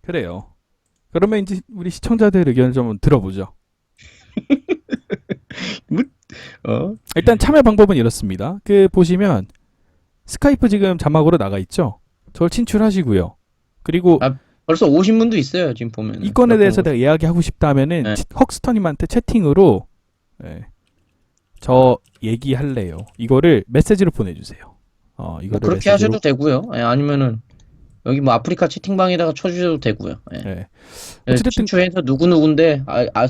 그래요. 그러면 이제 우리 시청자들 의견을 좀 들어보죠. 일단 참여 방법은 이렇습니다. 보시면 스카이프 지금 자막으로 나가 있죠. 저걸 친출하시고요. 그리고 벌써 오신 분도 있어요. 지금 보면. 이 건에 대해서 내가 이야기하고 싶다 하면은 네. 헉스터님한테 채팅으로 저 얘기할래요. 이거를 메시지로 보내주세요. 이거를 그렇게 메시지로. 하셔도 되고요. 아니면은 여기 뭐 아프리카 채팅방에다가 쳐주셔도 되고요. 어쨌든 친추해서 누구누군데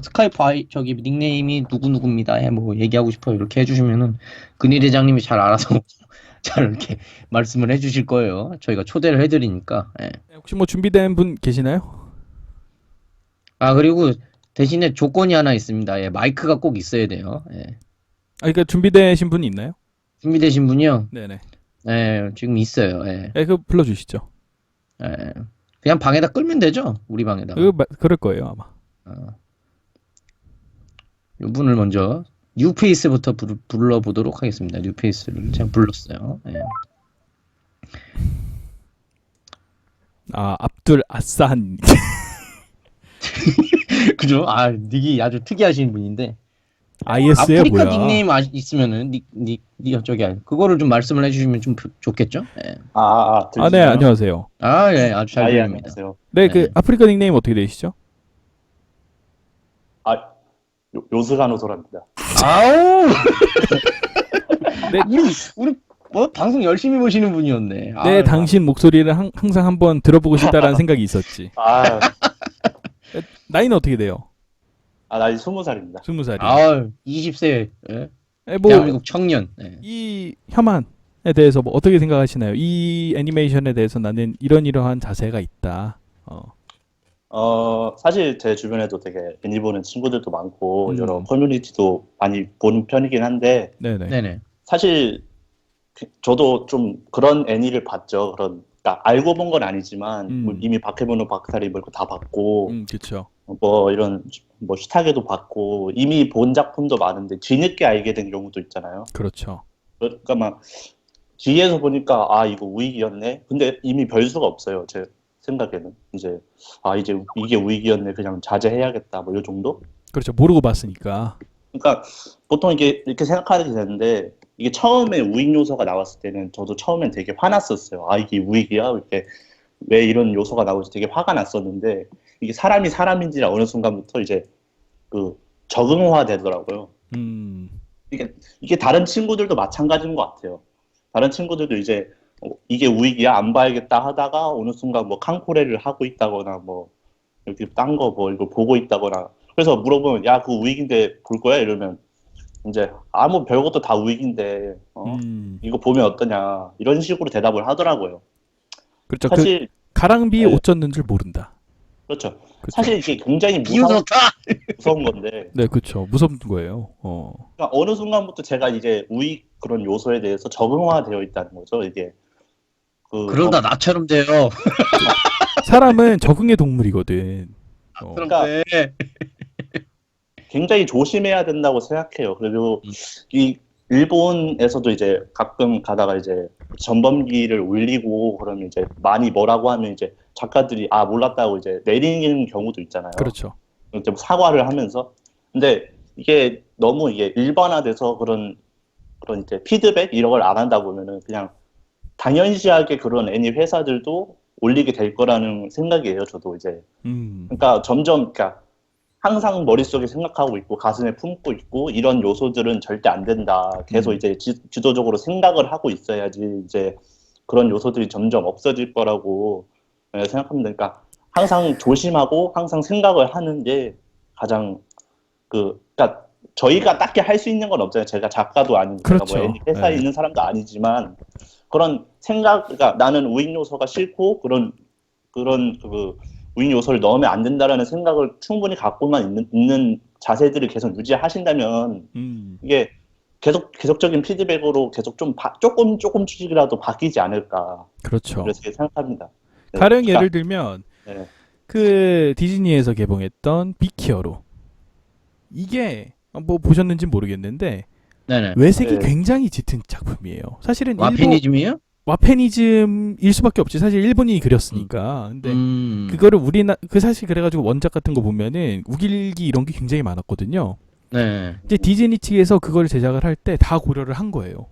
스카이프 저기 닉네임이 누구누구입니다. 뭐 얘기하고 싶어요. 이렇게 해주시면은 근희 대장님이 잘 알아서 잘 이렇게 말씀을 해주실 거예요. 저희가 초대를 해드리니까. 혹시 뭐 준비된 분 계시나요? 그리고 대신에 조건이 하나 있습니다. 마이크가 꼭 있어야 돼요. 그러니까 준비되신 분이 있나요? 준비되신 분이요? 네네. 지금 있어요. 그거 불러주시죠. 그냥 방에다 끌면 되죠? 우리 방에다. 그럴 거예요 아마. 이분을 먼저 뉴페이스부터 불러보도록 하겠습니다. 뉴페이스를 제가 불렀어요. 압둘 아산. 그죠? 닉이 아주 특이하신 분인데. IS에 아프리카 뭐야? 닉네임 있으면은 저기 그거를 좀 말씀을 해주시면 좀 좋겠죠? 네, 들리시나요? 안녕하세요. 아주 잘 들립니다. 안녕하세요. 네, 네. 아프리카 닉네임 어떻게 되시죠? 요스가노소랍니다. 아우! 네. 우리 뭐 방송 열심히 보시는 분이었네. 네, 당신 목소리를 항상 한번 들어보고 싶다라는 생각이 있었지. 나이는 어떻게 돼요? 나이 20살입니다. 20살이. 20세. 뭐 대한민국 청년. 이 혐한 대해서 뭐 어떻게 생각하시나요? 이 애니메이션에 대해서 나는 이러한 자세가 있다. 사실 제 주변에도 되게 애니 보는 친구들도 많고, 여러 음. 커뮤니티도 많이 보는 편이긴 한데, 네네. 네네. 사실 저도 좀 그런 애니를 봤죠. 그러니까 알고 본 건 아니지만, 뭐 이미 바케모노 박사리 뭐 이거 다 봤고, 그쵸. 뭐 이런, 뭐 시타게도 봤고, 이미 본 작품도 많은데, 뒤늦게 알게 된 경우도 있잖아요. 그렇죠. 그러니까 막, 뒤에서 보니까, 아, 이거 우익이었네? 근데 이미 별 수가 없어요. 제 생각에는. 이제, 아, 이제 이게 우익이었네. 그냥 자제해야겠다. 뭐, 이 정도? 그렇죠. 모르고 봤으니까. 그러니까, 보통 이게, 이렇게 생각하게 되는데, 이게 처음에 우익 요소가 나왔을 때는 저도 처음엔 되게 화났었어요. 아, 이게 우익이야? 이렇게, 왜 이런 요소가 나오지? 되게 화가 났었는데, 이게 사람이 사람인지 어느 순간부터 이제, 그, 적응화 되더라고요. 음. 이게 다른 친구들도 마찬가지인 것 같아요. 다른 친구들도 이제 이게 우익이야 안 봐야겠다 하다가 어느 순간 뭐 칸코레를 하고 있다거나 뭐 이렇게 딴 거 뭐 이거 보고 있다거나 그래서 물어보면 야 그거 우익인데 볼 거야 이러면 이제 아무 별것도 다 우익인데 이거 보면 어떠냐 이런 식으로 대답을 하더라고요. 그렇죠. 사실 가랑비에 네. 옷 젖는 줄 모른다. 그렇죠. 그쵸. 사실 이게 굉장히 비유 좋다. 무서운 건데 네, 그렇죠. 무서운 거예요. 그러니까 어느 순간부터 제가 이제 우익 그런 요소에 대해서 적응화되어 있다는 거죠. 이게 그러다 나처럼 돼요. 사람은 적응의 동물이거든. 그러니까 굉장히 조심해야 된다고 생각해요. 그리고 이 일본에서도 이제 가끔 가다가 이제 전범기를 올리고 그러면 이제 많이 뭐라고 하면 이제 작가들이 아 몰랐다고 이제 내리는 경우도 있잖아요. 그렇죠. 이제 사과를 하면서 근데 이게 너무 이게 일반화돼서 그런 이제 피드백 이런 걸 안 한다 보면은 그냥 당연시하게 그런 애니 회사들도 올리게 될 거라는 생각이에요. 저도 이제 그러니까 점점 그러니까 항상 머릿속에 생각하고 있고 가슴에 품고 있고 이런 요소들은 절대 안 된다. 계속 이제 지도적으로 생각을 하고 있어야지 이제 그런 요소들이 점점 없어질 거라고 생각합니다. 그러니까 항상 조심하고 항상 생각을 하는 게 가장 그러니까 저희가 딱히 할 수 있는 건 없잖아요. 제가 작가도 아니고 그렇죠. 제가 뭐 애니 회사에 있는 사람도 아니지만 그런 생각, 그러니까 나는 우익 요소가 싫고 그런 그 우익 요소를 넣으면 안 된다라는 생각을 충분히 갖고만 있는 자세들을 계속 유지하신다면 이게 계속적인 피드백으로 계속 좀 조금씩이라도 바뀌지 않을까. 그렇죠. 그렇게 생각합니다. 네, 가령 그러니까, 예를 들면 네. 그 디즈니에서 개봉했던 빅히어로 이게 뭐 보셨는지 모르겠는데 네네. 외색이 네. 굉장히 짙은 작품이에요. 사실은 와페니즘이에요? 와페니즘일 수밖에 없지. 사실 일본인이 그렸으니까. 근데 그거를 사실 그래가지고 원작 같은 거 보면은 우길기 이런 게 굉장히 많았거든요. 네. 이제 디즈니 측에서 그걸 제작을 할 때 다 고려를 한 거예요.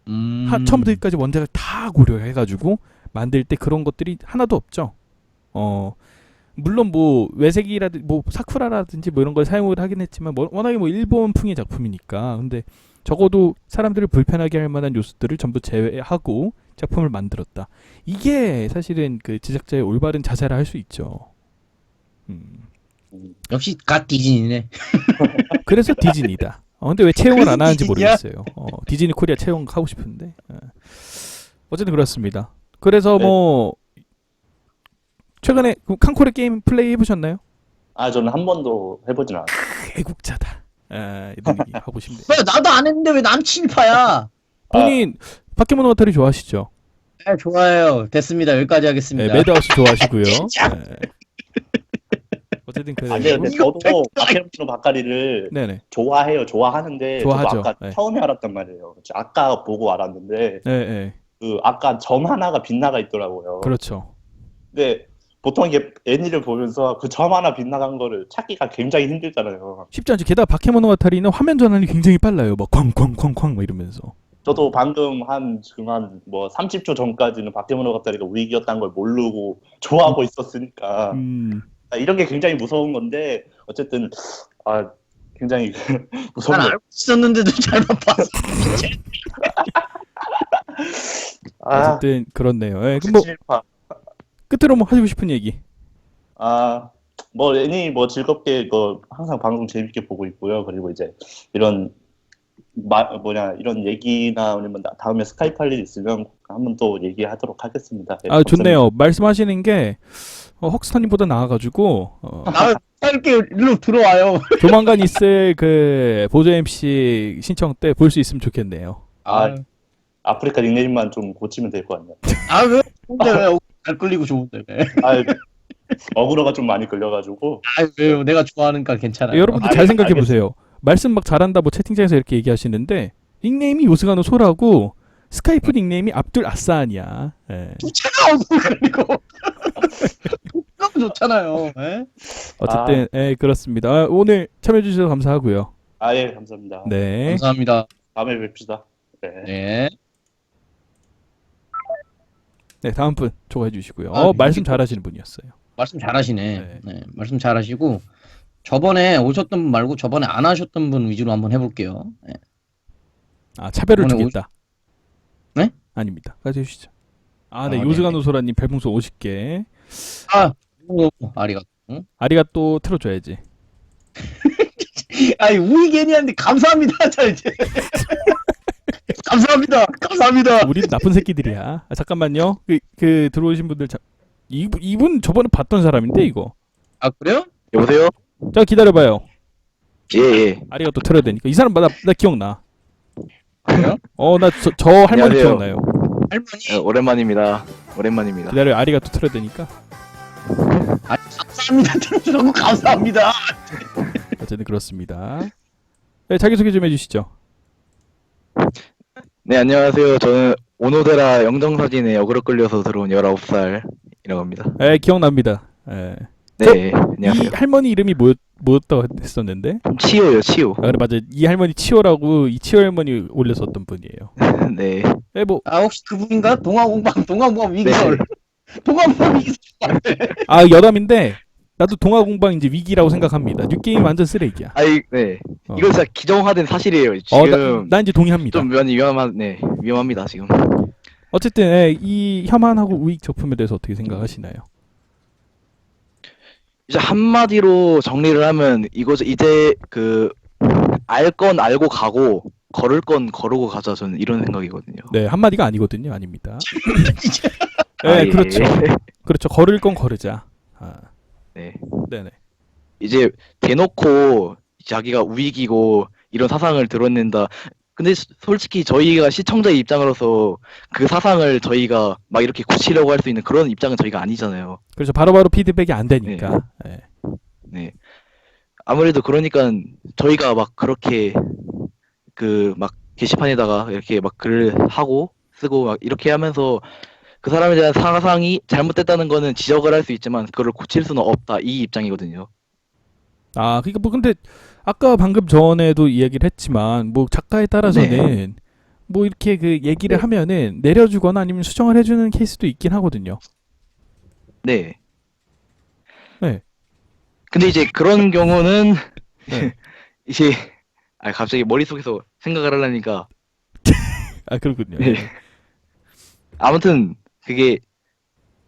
처음부터 끝까지 원작을 다 고려해가지고 만들 때 그런 것들이 하나도 없죠. 물론 뭐 외색이라든지 뭐 사쿠라라든지 뭐 이런 걸 사용을 하긴 했지만 워낙에 뭐 일본풍의 작품이니까. 근데 적어도 사람들을 불편하게 할 만한 요소들을 전부 제외하고 작품을 만들었다. 이게 사실은 그 제작자의 올바른 자세라 할 수 있죠. 역시 갓 디즈니네. 그래서 디즈니다. 근데 왜 채용을 안 하는지 디즈니야? 모르겠어요. 디즈니 코리아 채용하고 싶은데. 어쨌든 그렇습니다. 그래서 네. 뭐 최근에 칸코레 게임 플레이 해보셨나요? 아 저는 한 번도 해보진 않았어요. 애국자다. 이런 얘기 하고 싶네요. 왜 나도 안 했는데 왜 남친파야? 본인 바케모노가타리 좋아하시죠? 네, 좋아요. 됐습니다. 여기까지 하겠습니다. 매드하우스 좋아하시고요. 진짜? 어쨌든 아니요, 근데 이거 저도 바케모노 바카리를 네네. 좋아해요. 좋아하는데 좋아하죠. 저도 아까 네. 처음에 알았단 말이에요. 아까 보고 알았는데 네. 그 아까 점 하나가 빗나가 있더라고요. 그렇죠. 근데 보통 이게 애니를 보면서 그 점 하나 빗나간 거를 찾기가 굉장히 힘들잖아요. 쉽지 않죠. 게다가 바케모노가타리는 화면 전환이 굉장히 빨라요. 막 쾅쾅쾅쾅 막 이러면서. 저도 방금 지금 한 뭐 30초 전까지는 바케모노 바카리가 우익이었다는 걸 모르고 좋아하고 있었으니까 이런 게 굉장히 무서운 건데 어쨌든 굉장히 무서운 난 거. 알고 있었는데도 잘못 봤어. 어쨌든 그렇네요. 그럼 뭐 실파. 끝으로 뭐 하시고 싶은 얘기. 뭐 애니 뭐 즐겁게 항상 방송 재밌게 보고 있고요. 그리고 이제 이런 이런 얘기나 아니면 다음에 스카이프 할 일 있으면 한번 또 얘기하도록 하겠습니다. 네, 아, 좋네요. 감사합니다. 말씀하시는 게 헉스터님보다 나아가지고 이렇게 일로 들어와요. 조만간 있을 그 보조 MC 신청 때 볼 수 있으면 좋겠네요. 아프리카 닉네임만 좀 고치면 될 것 같네요. 왜? 근데 왜잘 끌리고 좋은데 왜? 아, 어그로가 좀 많이 끌려가지고. 왜요? 내가 좋아하니까 괜찮아요. 여러분들 잘 생각해 보세요. 말씀 막 잘한다 뭐 채팅창에서 이렇게 얘기하시는데 닉네임이 요스가노 소라고 스카이프 닉네임이 압둘 아싸안이야. 예. 좋잖아, 그리고 너무 좋잖아요. 예? 어쨌든 그렇습니다. 오늘 참여해 주셔서 감사하고요. 예, 감사합니다. 네. 감사합니다. 다음에 뵙시다. 네. 네. 네, 다음 분 초과해 주시고요. 아, 말씀 잘하시는 분이었어요. 말씀 잘하시네. 네. 네, 말씀 잘하시고 저번에 오셨던 분 말고 저번에 안 하셨던 분 위주로 한번 해볼게요. 네. 아, 차별을 이번에 두겠다. 네? 아닙니다. 가져 주시죠. 네, 네네. 요스가노 소라님 별풍선 50개. 아리가. 응? 아리가또 틀어줘야지. 아니 우이게니한테 감사합니다. 자 이제 감사합니다. 우리도 나쁜 새끼들이야. 잠깐만요. 그 들어오신 분들 이분 저번에 봤던 사람인데 이거. 아 그래요? 여보세요? 자, 기다려봐요. 예. 아리가또 틀어야 되니까. 이 사람 나 기억나. 그래요? 나 저 할머니 안녕하세요. 기억나요. 할머니. 오랜만입니다. 기다려. 아리가또 틀어야 되니까. 감사합니다. 들어주라고 감사합니다. 어쨌든 그렇습니다. 네, 자기소개 좀 해주시죠. 네, 안녕하세요. 저는 오노데라 영정사진에 어그로 끌려서 들어온 19살이라고 합니다. 네, 기억납니다. 네. 네, 이 안녕하세요. 할머니 이름이 뭐였다고 했었는데? 치오요, 치오. 그래, 맞아. 이 할머니 치오라고 이 치오 할머니 올렸었던 분이에요. 네. 네, 뭐 혹시 그분인가? 동아공방 위기설. 동아공방 위기설. 여담인데 나도 동아공방 이제 위기라고 생각합니다. 뉴게임 완전 쓰레기야. 네. 어. 이거 진짜 기정화된 사실이에요. 지금 나 이제 동의합니다. 좀 많이 위험합니다, 지금. 어쨌든 이 혐한하고 우익 제품에 대해서 어떻게 생각하시나요? 이제 한마디로 정리를 하면 이거죠. 이제 알 건 알고 가고 걸을 건 거르고 가자. 저는 이런 생각이거든요. 네, 한마디가 아니거든요. 아닙니다. 아, 네, 예. 그렇죠. 그렇죠. 걸을 건 거르자. 네. 네네. 이제 대놓고 자기가 우익이고 이런 사상을 드러낸다. 근데 솔직히 저희가 시청자의 입장으로서 그 사상을 저희가 막 이렇게 고치려고 할 수 있는 그런 입장은 저희가 아니잖아요. 그렇죠. 바로바로 피드백이 안 되니까. 네. 네. 아무래도 그러니까 저희가 막 그렇게 막 게시판에다가 이렇게 막 글을 하고 쓰고 막 이렇게 하면서 그 사람에 대한 사상이 잘못됐다는 거는 지적을 할 수 있지만 그걸 고칠 수는 없다. 이 입장이거든요. 그러니까 뭐 근데 아까 방금 전에도 이야기를 했지만 뭐 작가에 따라서는 뭐 이렇게 그 얘기를 하면은 내려주거나 아니면 수정을 해주는 케이스도 있긴 하거든요. 네. 네. 근데 이제 그런 경우는 네. 이제 갑자기 머릿속에서 생각을 하려니까 그렇군요. 네. 아무튼 그게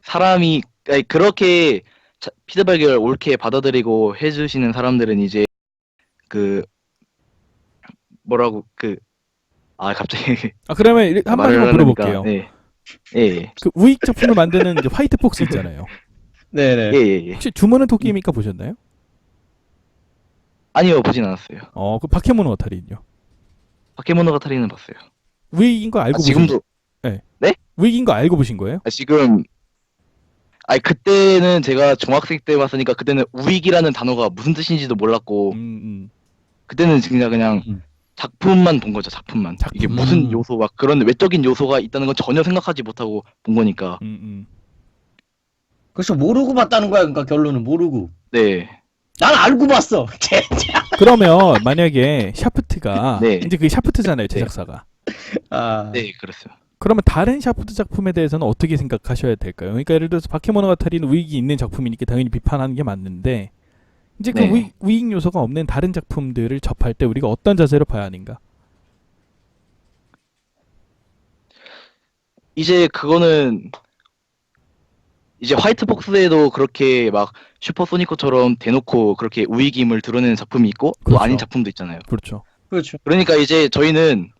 사람이 그렇게 피드백을 옳게 받아들이고 해주시는 사람들은 이제 갑자기 그러면 한 말을 마디만 하려니까 물어볼게요. 네. 예. 그 우익 작품을 만드는 이제 화이트 폭스 있잖아요. 네네. 예. 혹시 주문은 토끼입니까 보셨나요? 아니요, 보진 않았어요. 그 바케모노 와타리는요? 바케모노가타리는 봤어요. 우익인 거 알고 지금도 우익인 거 알고 보신 거예요? 지금 그때는 제가 중학생 때 봤으니까 그때는 우익이라는 단어가 무슨 뜻인지도 몰랐고 그때는 그냥 작품만 본 거죠. 작품만. 이게 무슨 요소 막 그런 외적인 요소가 있다는 건 전혀 생각하지 못하고 본 거니까. 그래서 모르고 봤다는 거야. 그러니까 결론은 모르고. 네. 난 알고 봤어. 그러면 만약에 샤프트가 네. 이제 그게 샤프트잖아요, 제작사가. 네, 그랬어요. 그러면 다른 샤프트 작품에 대해서는 어떻게 생각하셔야 될까요? 그러니까 예를 들어서 바케모노가타리는 우익이 있는 작품이니까 당연히 비판하는 게 맞는데 이제 그 우익 요소가 없는 다른 작품들을 접할 때 우리가 어떤 자세로 봐야 하는가? 이제 그거는 이제 화이트복스에도 그렇게 막 슈퍼소니코처럼 대놓고 그렇게 우익임을 드러내는 작품이 있고 또 그렇죠. 아닌 작품도 있잖아요. 그렇죠. 그렇죠. 그러니까 이제 저희는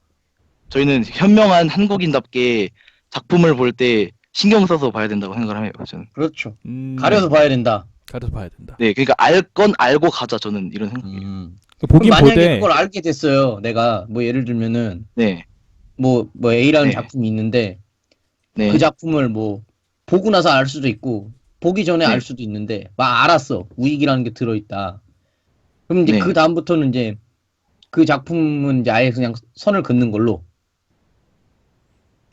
현명한 한국인답게 작품을 볼 때 신경 써서 봐야 된다고 생각을 해요. 저는. 그렇죠. 음, 가려서 봐야 된다. 가려서 봐야 된다. 네, 그러니까 알 건 알고 가자. 저는 이런 생각이에요. 보긴 그럼 만약에 보되 그걸 알게 됐어요. 내가 뭐 예를 들면은 네, 뭐 A라는 네. 작품이 있는데 네, 그 작품을 뭐 보고 나서 알 수도 있고 보기 전에 네. 알 수도 있는데 막 알았어. 우익이라는 게 들어있다. 그럼 이제 네. 그 다음부터는 이제 그 작품은 이제 아예 그냥 선을 긋는 걸로.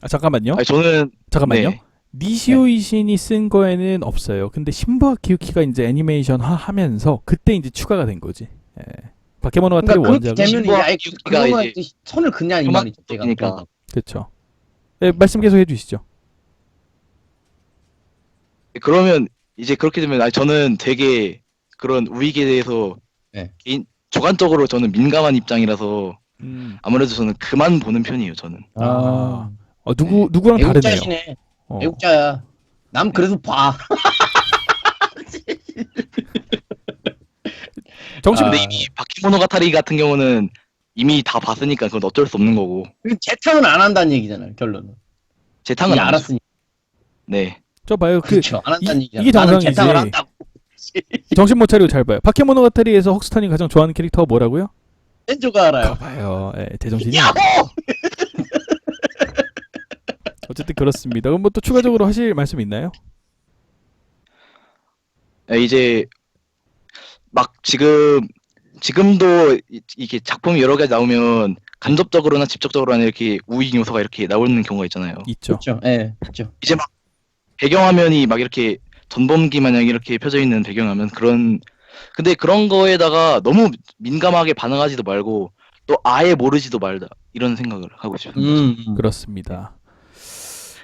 아, 잠깐만요. 아니, 저는 잠깐만요. 네. 니시오 이신이 쓴 거에는 없어요. 근데 신부와 기우키가 이제 애니메이션화 하면서 그때 이제 추가가 된 거지. 예. 바케모노가타리 그러니까 그렇게 원작은 되면 이제 아예 기우키가 그거만 이제 선을 긋냐 이 말이죠. 제가. 그러니까. 그렇죠. 예, 말씀 계속 해주시죠. 그러면 이제 그렇게 되면 저는 되게 그런 우익에 대해서 네. 주관적으로 저는 민감한 입장이라서 아무래도 저는 그만 보는 편이에요. 저는. 아. 누구랑 다르네요. 애국자시네. 어. 애국자야. 남 그래도 봐. 정신 근데 아. 이미 바키모노가타리 같은 경우는 이미 다 봤으니까 그건 어쩔 수 없는 거고. 재탕은 안 한다는 얘기잖아요. 결론은. 재탕은 이미 안 하죠. 알았으니까. 네. 저 봐요. 그렇죠. 안 한다는 얘기잖아. 이게 나는 정상이지. 재탕을 한다고. 정신 못 차리고 잘 봐요. 바케모노가타리에서 헉스탄이 가장 좋아하는 캐릭터가 뭐라고요? 센조가 알아요. 봐요. 예, 제정신이. 야호! 어쨌든 그렇습니다. 그럼 뭐 또 추가적으로 하실 말씀 있나요? 이제 막 지금도 이게 작품이 여러 가지 나오면 간접적으로나 직접적으로나 이렇게 우익 요소가 이렇게 나오는 경우가 있잖아요. 있죠. 그렇죠. 예, 그렇죠. 이제 막 배경화면이 막 이렇게 전범기 마냥 이렇게 펴져 있는 배경화면 근데 그런 거에다가 너무 민감하게 반응하지도 말고 또 아예 모르지도 말다 이런 생각을 하고 있습니다. 그렇습니다.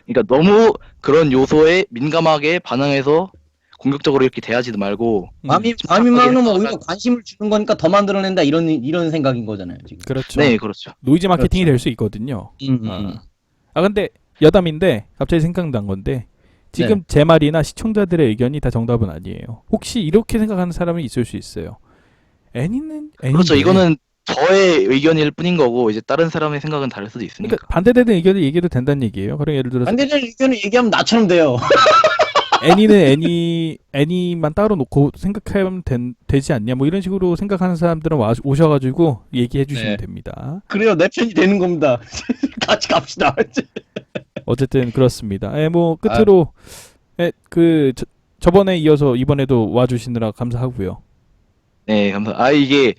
그러니까 너무 그런 요소에 민감하게 반응해서 공격적으로 이렇게 대하지도 말고 밤이 막으면 오히려 관심을 주는 거니까 더 만들어낸다 이런 생각인 거잖아요 지금. 그렇죠. 네, 그렇죠. 노이즈 마케팅이 그렇죠. 될 수 있거든요. 근데 여담인데 갑자기 생각난 건데 지금 네. 제 말이나 시청자들의 의견이 다 정답은 아니에요. 혹시 이렇게 생각하는 사람이 있을 수 있어요. 애니는 그렇죠. 이거는 저의 의견일 뿐인 거고 이제 다른 사람의 생각은 다를 수도 있으니까. 그러니까 반대되는 의견을 얘기해도 된다는 얘기예요. 그럼 예를 들어서 반대되는 의견을 얘기하면 나처럼 돼요. 애니는 애니만 따로 놓고 생각하면 되지 않냐 뭐 이런 식으로 생각하는 사람들은 오셔가지고 얘기해 주시면 네. 됩니다. 그래요, 내 편이 되는 겁니다. 같이 갑시다. 어쨌든 그렇습니다. 뭐 끝으로 저번에 이어서 이번에도 와주시느라 감사하고요. 네, 감사합니다. 이게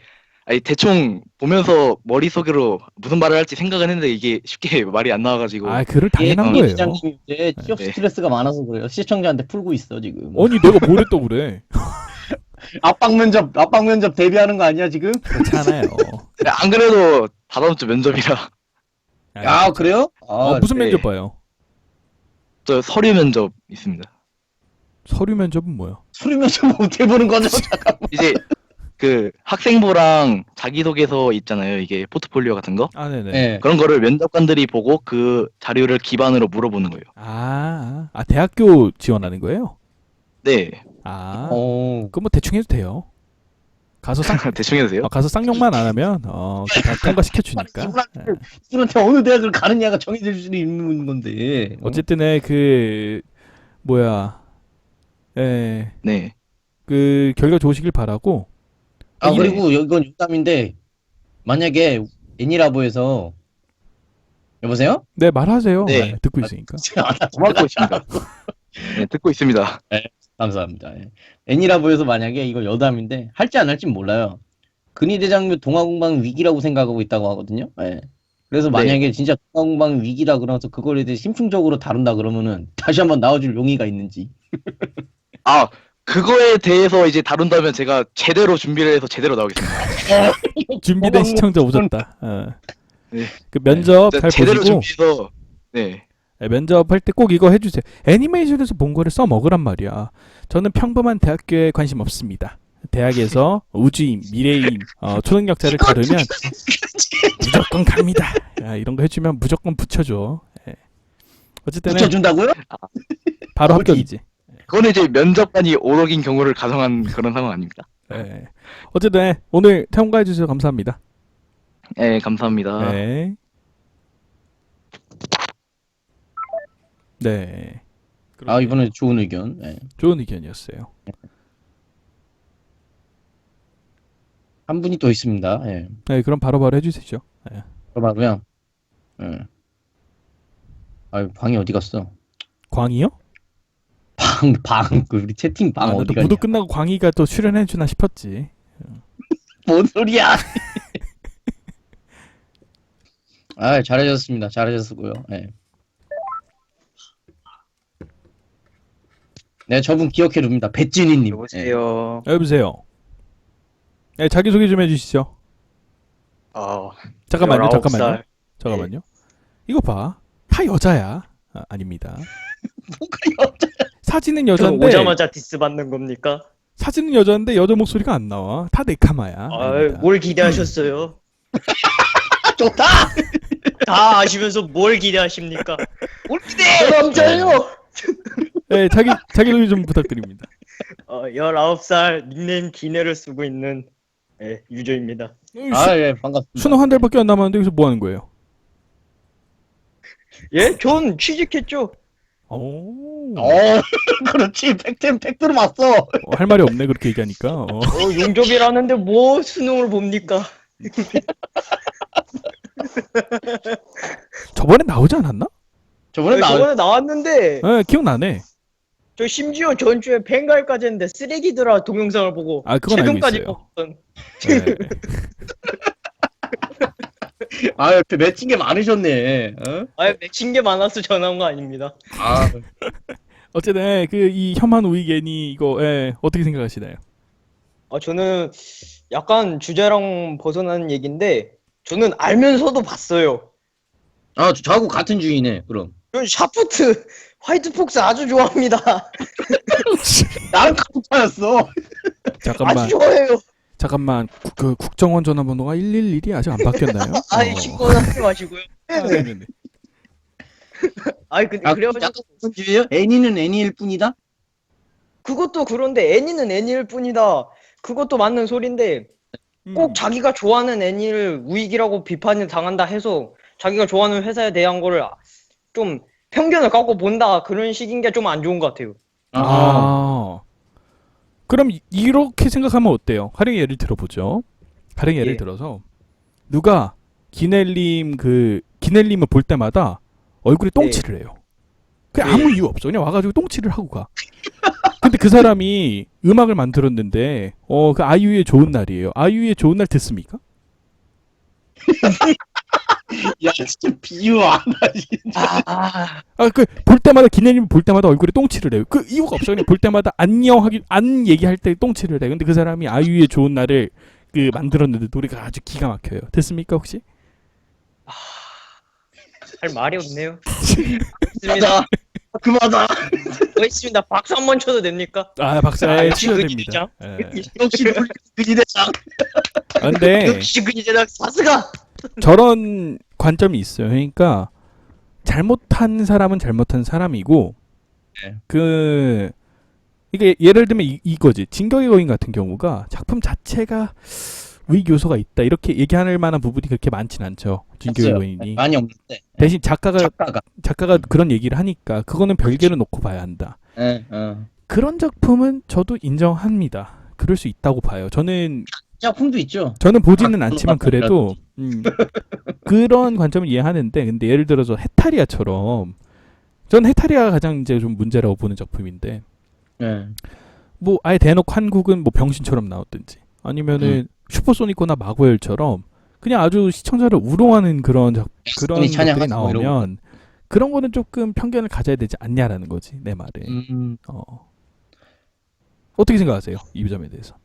대충 보면서 머릿속으로 무슨 말을 할지 생각은 했는데 이게 쉽게 말이 안 나와가지고. 그럴 당연한 거예요. 기자님이 이제 취업 네. 스트레스가 많아서 그래요. 시청자한테 풀고 있어 지금. 아니 내가 뭘 했다고 그래. 압박 면접 대비하는 거 아니야 지금? 그렇잖아요. 안 그래도 다다음 주 면접이라. 야 그래요? 무슨 네. 면접 봐요? 저 서류 면접 있습니다. 서류 면접은 뭐야? 수리 면접 어떻게 보는 거죠? 잠깐만. 이제 그 학생부랑 자기소개서 있잖아요. 이게 포트폴리오 같은 거. 네네. 네. 그런 거를 면접관들이 보고 그 자료를 기반으로 물어보는 거예요. 대학교 지원하는 거예요? 네. 어. 그럼 뭐 대충 해도 돼요. 가서 대충 해도 돼요? 가서 쌍욕만 안 하면 다 통과시켜 주니까. 이분한테 어느 대학을 가느냐가 정해질 수 있는 건데. 어쨌든 네. 그 결과 좋으시길 바라고. 그리고 이건 유담인데 만약에 애니라보에서 여보세요? 네, 말하세요. 네. 듣고 있으니까. 듣고 있습니다. 네, 듣고 있습니다. 감사합니다. 애니라보에서 만약에 이거 여담인데 할지 안 할지 몰라요. 근위대장교 동아공방 위기라고 생각하고 있다고 하거든요. 예. 그래서 만약에 진짜 동아공방 위기라 그러면서 그거에 대해 심층적으로 다룬다 그러면은 다시 한번 나와줄 용의가 있는지. 그거에 대해서 이제 다룬다면 제가 제대로 준비를 해서 제대로 나오겠습니다. 준비된 시청자 오셨다. 네. 그 면접 잘 제대로 보시고 준비해서 네. 면접할 때 꼭 이거 해주세요. 애니메이션에서 본 거를 써먹으란 말이야. 저는 평범한 대학교에 관심 없습니다. 대학에서 우주인, 미래인, 초능력자를 다루면 무조건 갑니다. 이런 거 해주면 무조건 붙여줘. 어쨌든 붙여준다고요? 바로 합격이지. 그거는 이제 면접관이 오덕인 경우를 가정한 그런 상황 아닙니까? 어쨌든 오늘 태용가 해주셔서 감사합니다. 네, 감사합니다. 네. 네. 아, 이번에 좋은 의견. 예. 좋은 의견이었어요. 한 분이 또 있습니다. 예. 네, 그럼 바로바로 해주시죠. 네. 바로요. 예. 아유, 방이 어디 갔어? 광희요? 우리 채팅 방 나도 어디 갔냐? 무도 끝나고 광희가 또 출연해주나 싶었지. 뭔 소리야? 아, 잘하셨습니다. 잘하셨고요. 예. 네, 저분 기억해 둡니다. 배진희님. 예. 여보세요. 여보세요. 네, 자기소개 좀 해주시죠. 잠깐만요. 19살. 잠깐만요. 이거 봐. 다 여자야. 아, 아닙니다. 뭐가 여자? 사진은 저 여자인데 오자마자 디스 받는 겁니까? 사진은 여자인데 여자 목소리가 안 나와. 다 네카마야. 아닙니다. 뭘 기대하셨어요? 좋다. 다 아시면서 뭘 기대하십니까? 뭘 기대? 남자예요. 네, 자기소개 좀 부탁드립니다. 19살 닉네임 기내를 쓰고 있는 유저입니다. 아, 예, 반갑습니다. 수능 한 달밖에 안 남았는데 여기서 뭐 하는 거예요? 예? 전 취직했죠. 오. 그렇지. 팩트로 맞어. 할 말이 없네 그렇게 얘기하니까. 용접이라는데 뭐 수능을 봅니까? 저번에 나오지 않았나? 저번에 나왔는데 네, 기억나네. 저 심지어 전주에 뱅갈까지 했는데 쓰레기들아 동영상을 보고 아, 그건 알고 최근까지 있어요. 보던 네. 아, 옆에 맺힌 게 많으셨네. 어? 맺힌 게 많아서 전화한 거 아닙니다. 아, 어쨌든 이 혐한 우이겐이 이거 어떻게 생각하시나요? 저는 약간 주제랑 벗어나는 얘기인데 저는 알면서도 봤어요. 아, 저하고 같은 주의네. 그럼. 저 샤프트 화이트 폭스 아주 좋아합니다. 나랑 같은 차였어. 잠깐만. 아주 좋아해요. 잠깐만. 그 국정원 전화번호가 111이 아직 안 바뀌었나요? 아이 신고하지 마시고요. 네네네. 아이 근데 아, 그래가지고 약간 무슨 주의예요? 애니는 애니일 뿐이다? 그것도 그런데 애니는 애니일 뿐이다. 그것도 맞는 소린데 꼭 자기가 좋아하는 애니를 우익이라고 비판을 당한다 해서 자기가 좋아하는 회사에 대한 거를 좀 편견을 갖고 본다 그런 식인 게 좀 안 좋은 것 같아요. 아. 그럼 이렇게 생각하면 어때요? 가령 예를 들어보죠. 가령 예를 예. 들어서 누가 기넬님을 볼 때마다 얼굴에 똥칠을 해요. 그냥 아무 이유 없어. 그냥 와가지고 똥칠을 하고 가. 근데 그 사람이 음악을 만들었는데 그 아이유의 좋은 날이에요. 아이유의 좋은 날 듣습니까? 야, 진짜 비유 안 하지. 볼 때마다 기내님 볼 때마다 얼굴에 똥칠을 해요. 그 이유가 없어. 그냥 볼 때마다 안 얘기할 때 똥칠을 해. 근데 그 사람이 아이유의 좋은 날을 만들었는데 노래가 아주 기가 막혀요. 됐습니까 혹시? 할 말이 없네요. 있습니다. 그만하자. 있습니다. 박수 한 번 쳐도 됩니까? 아 박사에 역시 치셔야 그 됩니다. 역시 그지대장. 근데 역시 그 이제는 사스가 저런 관점이 있어요. 그러니까 잘못한 사람은 잘못한 사람이고 네. 이게 예를 들면 이거지. 진격의 거인 같은 경우가 작품 자체가 위기 요소가 있다 이렇게 얘기할 만한 부분이 그렇게 많진 않죠. 진격의 거인이 많이 없는데. 대신 작가가 작가가. 그런 얘기를 하니까 그거는 별개로 놓고 봐야 한다. 그런 작품은 저도 인정합니다. 그럴 수 있다고 봐요. 저는 작품도 있죠. 보지는 않지만 그래도 그런 관점을 이해하는데 근데 예를 들어서 헤타리아처럼 전 헤타리아가 가장 이제 좀 문제라고 보는 작품인데 뭐 아예 대놓고 한국은 뭐 병신처럼 나왔든지 아니면은 슈퍼소니코나 마고엘처럼 그냥 아주 시청자를 우롱하는 그런 것들이 나오면 그런 거는 조금 편견을 가져야 되지 않냐라는 거지 내 말에. 어떻게 생각하세요? 이 점에 대해서?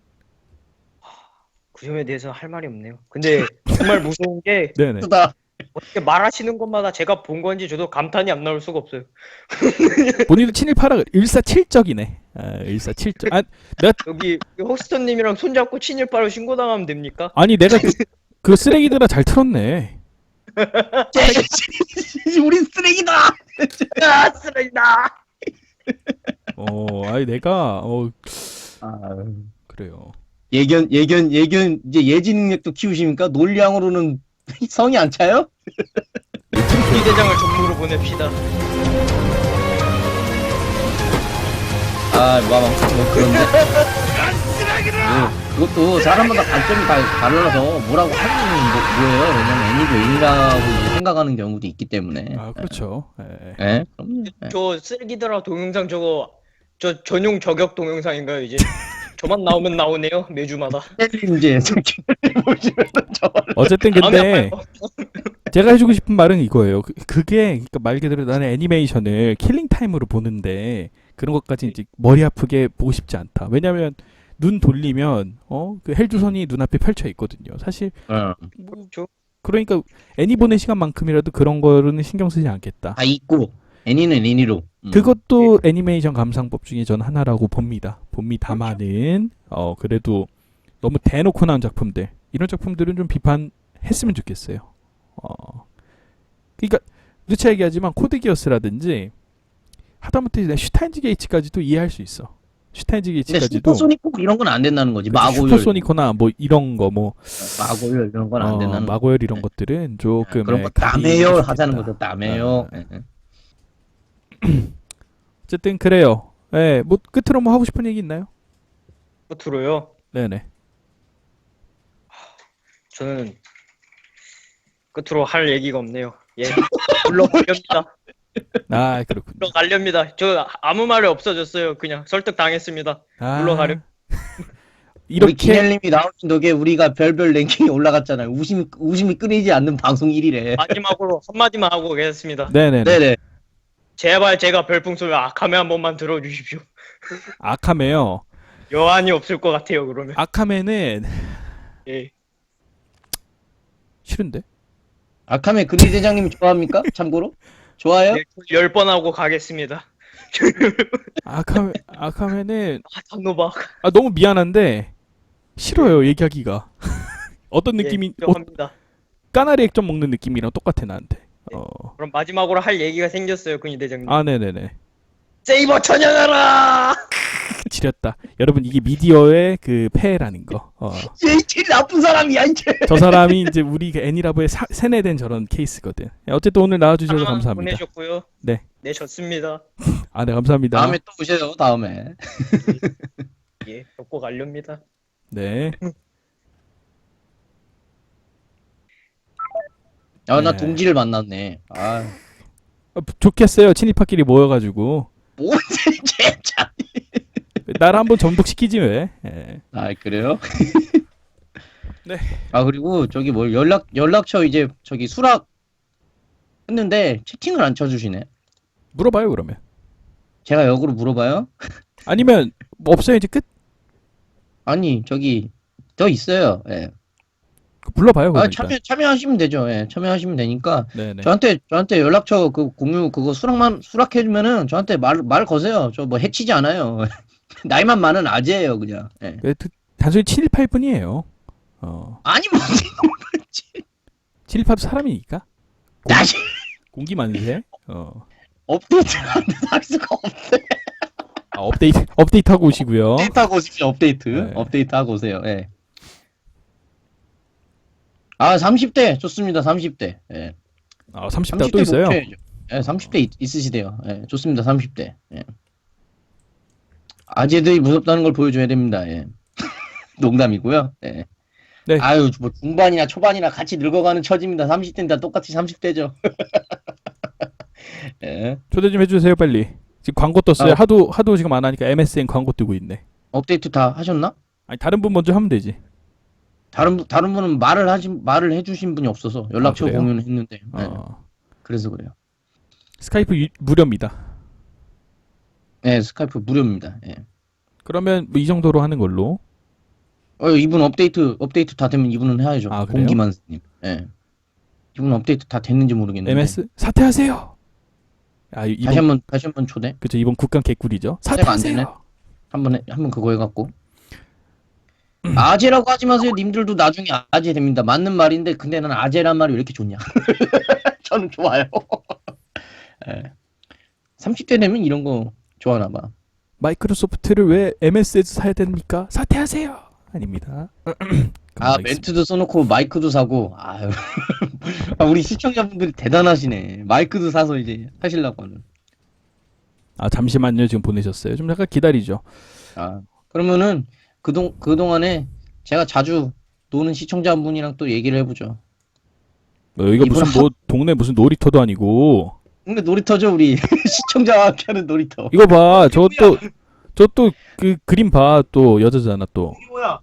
그 점에 대해서 할 말이 없네요. 근데 정말 무서운 게 네네. 어떻게 말하시는 것마다 제가 본 건지 저도 감탄이 안 나올 수가 없어요. 본인도 친일파라 일사칠적이네. 일사칠적. 내가 여기 호스턴님이랑 손잡고 친일파로 신고당하면 됩니까? 아니 내가 그 쓰레기들아 잘 틀었네. 우리 쓰레기다. 쓰레기다. 아니 내가 그래요. 예견 이제 예지 능력도 키우십니까? 논리학으로는 성이 안 차요? 이 대장을 전무로 보냅시다. 뭐 그런데. 그것도 사람마다 관점이 다 달라서 뭐라고 하기는 뭐예요. 왜냐면 애니도 애니라고 이제 생각하는 경우도 있기 때문에. 아 그렇죠. 예. 예, 그럼요. 예. 저 쓰레기들아 동영상 저거 저 전용 저격 동영상인가요 이제? 저만 나오면 나오네요 매주마다. 이제 보시면 어쨌든 다음에 근데 아파요. 제가 해주고 싶은 말은 이거예요. 그게 그러니까 말 그대로 나는 애니메이션을 killing 타임으로 보는데 그런 것까지 이제 머리 아프게 보고 싶지 않다. 왜냐면 눈 돌리면 그 헬조선이 눈앞에 펼쳐 있거든요. 사실 뭐, 그러니까 애니 보는 시간만큼이라도 그런 거는 신경 쓰지 않겠다. 다 있고 애니는 애니로. 그것도 애니메이션 감상법 중에 전 하나라고 봅니다만은 그래도 너무 대놓고 나온 작품들 이런 작품들은 좀 비판했으면 좋겠어요. 그러니까 누차 얘기하지만 코드 기어스라든지 하다못해 슈타인즈 게이츠까지도 이해할 수 있어. 슈타인즈 근데 게이츠까지도 슈퍼소닉 이런 건 안 된다는 거지. 마고열, 슈퍼소니코나 뭐 이런 거 마고열 이런 건 안 된다는 마고열 이런 것들은 조금 그런 거 가리기 땀해요 좋겠다. 하자는 거죠. 땀해요. 어쨌든 그래요. 예, 뭐 끝으로 뭐 하고 싶은 얘기 있나요? 끝으로요. 네네. 저는 끝으로 할 얘기가 없네요. 예, 물러가렵니다. 아 그렇군요. 물러가렵니다. 저 아무 말이 없어졌어요. 그냥 설득 당했습니다. 물러가렴. 우리 이렇게 기념님이 나오신 덕에 우리가 별별 랭킹이 올라갔잖아요. 웃음이 끊이지 않는 방송 1위래. 마지막으로 한마디만 하고 가겠습니다. 네네네. 네네. 제발 제가 별풍소리 아카메 한 번만 들어주십시오. 아카메요. 여한이 없을 것 같아요. 그러면. 아카메는 예. 싫은데? 아카메 그리 대장님 좋아합니까? 참고로? 좋아요? 10번 하고 가겠습니다. 아카메는 단호박. 너무 미안한데 싫어요 얘기하기가. 어떤 느낌이 인정합니다. 까나리 액젓 먹는 느낌이랑 똑같아 나한테. 그럼 마지막으로 할 얘기가 생겼어요, 근이 대장님. 네네네. 세이버 천연하라! 지렸다. 여러분 이게 미디어의 그 폐해라는 거. 얘 제일 나쁜 사람이야 이제. 저 사람이 이제 우리 그 애니라보에 세뇌된 저런 케이스거든. 어쨌든 오늘 나와주셔서 감사합니다. 보내셨고요. 네. 네, 좋습니다. 네 감사합니다. 다음에 또 오셔요. 다음에. 예, 덮고 가렵니다. 네. 나 네. 동지를 만났네. 좋겠어요. 친일파끼리 모여가지고 뭔지 진짜. 나를 한번 정독시키지 왜? 예. 그래요? 네. 그리고 저기 뭐 연락처 이제 저기 수락 했는데 채팅을 안 쳐주시네. 물어봐요 그러면. 제가 역으로 물어봐요. 아니면 뭐 없어요 이제 끝? 아니 저기 더 있어요. 예. 불러봐요 그럼 일단. 참여하시면 되죠. 예. 참여하시면 되니까 네네. 저한테 연락처 그 공유 그거 수락해주면은 저한테 말 거세요. 저 뭐 해치지 않아요. 나이만 많은 아재예요 그냥. 예. 단순히 친일파일 뿐이에요. 아니 뭐 친일파도 사람이니까. 다시 공기 만세. 업데이트를 안 할 수가 없어. 업데이트 하고 오시고요. 업데이트하고 오십시오. 업데이트. 네. 업데이트하고 오세요. 예. 30대 좋습니다. 30대. 예. 30대가 또 있어요. 목표예요. 예, 30대 있으시대요. 예, 좋습니다. 30대. 예. 아재들이 무섭다는 걸 보여줘야 됩니다. 예. 농담이고요. 예. 네. 뭐 중반이나 초반이나 같이 늙어가는 처지입니다. 30대는 다 똑같이 30대죠. 예. 초대 좀 해주세요 빨리. 지금 광고 떴어요. 하도 지금 안 하니까 MSN 광고 뜨고 있네. 업데이트 다 하셨나? 아니 다른 분 먼저 하면 되지. 다른 분은 말을 해주신 분이 없어서 연락처 그래요? 공유는 했는데. 예. 그래서 그래요. 스카이프 무료입니다. 네, 스카이프 무료입니다. 예. 그러면 뭐 이 정도로 하는 걸로. 이분 업데이트 다 되면 이분은 해야죠. 그래요? 공기만스님. 예. 이분 업데이트 다 됐는지 모르겠는데. MS 사퇴하세요. 다시 한번 초대. 그쵸 이번 국감 개꿀이죠. 사퇴가 안 사퇴하세요. 한번 그거 해갖고. 아재라고 하지 마세요. 님들도 나중에 아재 됩니다. 맞는 말인데 근데 난 아재란 말이 왜 이렇게 좋냐? 저는 좋아요. 예. 30대 되면 이런 거 좋아하나 봐. 마이크로소프트를 왜 MS에서 사야 됩니까? 사퇴하세요. 아닙니다. 아, 있습니다. 멘트도 써놓고 마이크도 사고. 아유. 아, 우리 시청자분들이 대단하시네. 마이크도 사서 이제 하시려고 하는. 아, 잠시만요. 지금 보내셨어요. 좀 잠깐 기다리죠. 아, 그러면은 그동안에 제가 자주 노는 시청자 한 분이랑 또 얘기를 해보죠. 여기가 이분 무슨 동네 무슨 놀이터도 아니고. 근데 놀이터죠, 우리. 시청자와 함께 하는 놀이터. 이거 봐. 저 또 그 그림 봐. 또 여자잖아 또. 이게 뭐야?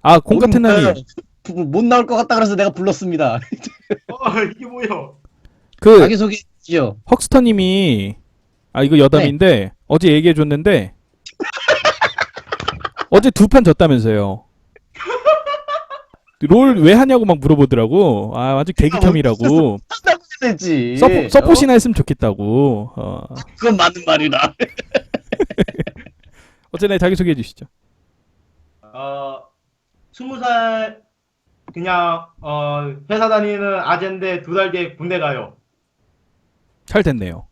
아, 공 같은 남이. 못 나올 것 같다 그래서 내가 불렀습니다. 이게 뭐야? 그 자기소개 해주시죠. 헉스터님이 아 이거 여담인데 어제 얘기해 줬는데 어제 2판 졌다면서요. 롤 왜 하냐고 막 물어보더라고. 아 완전 개그혐이라고. 한다고 했지. 서폿이나 했으면 좋겠다고. 그건 맞는 말이다. 어쨌든 자기 소개해 주시죠. 20살 그냥 회사 다니는 아재인데 2달 뒤에 군대 가요. 잘 됐네요.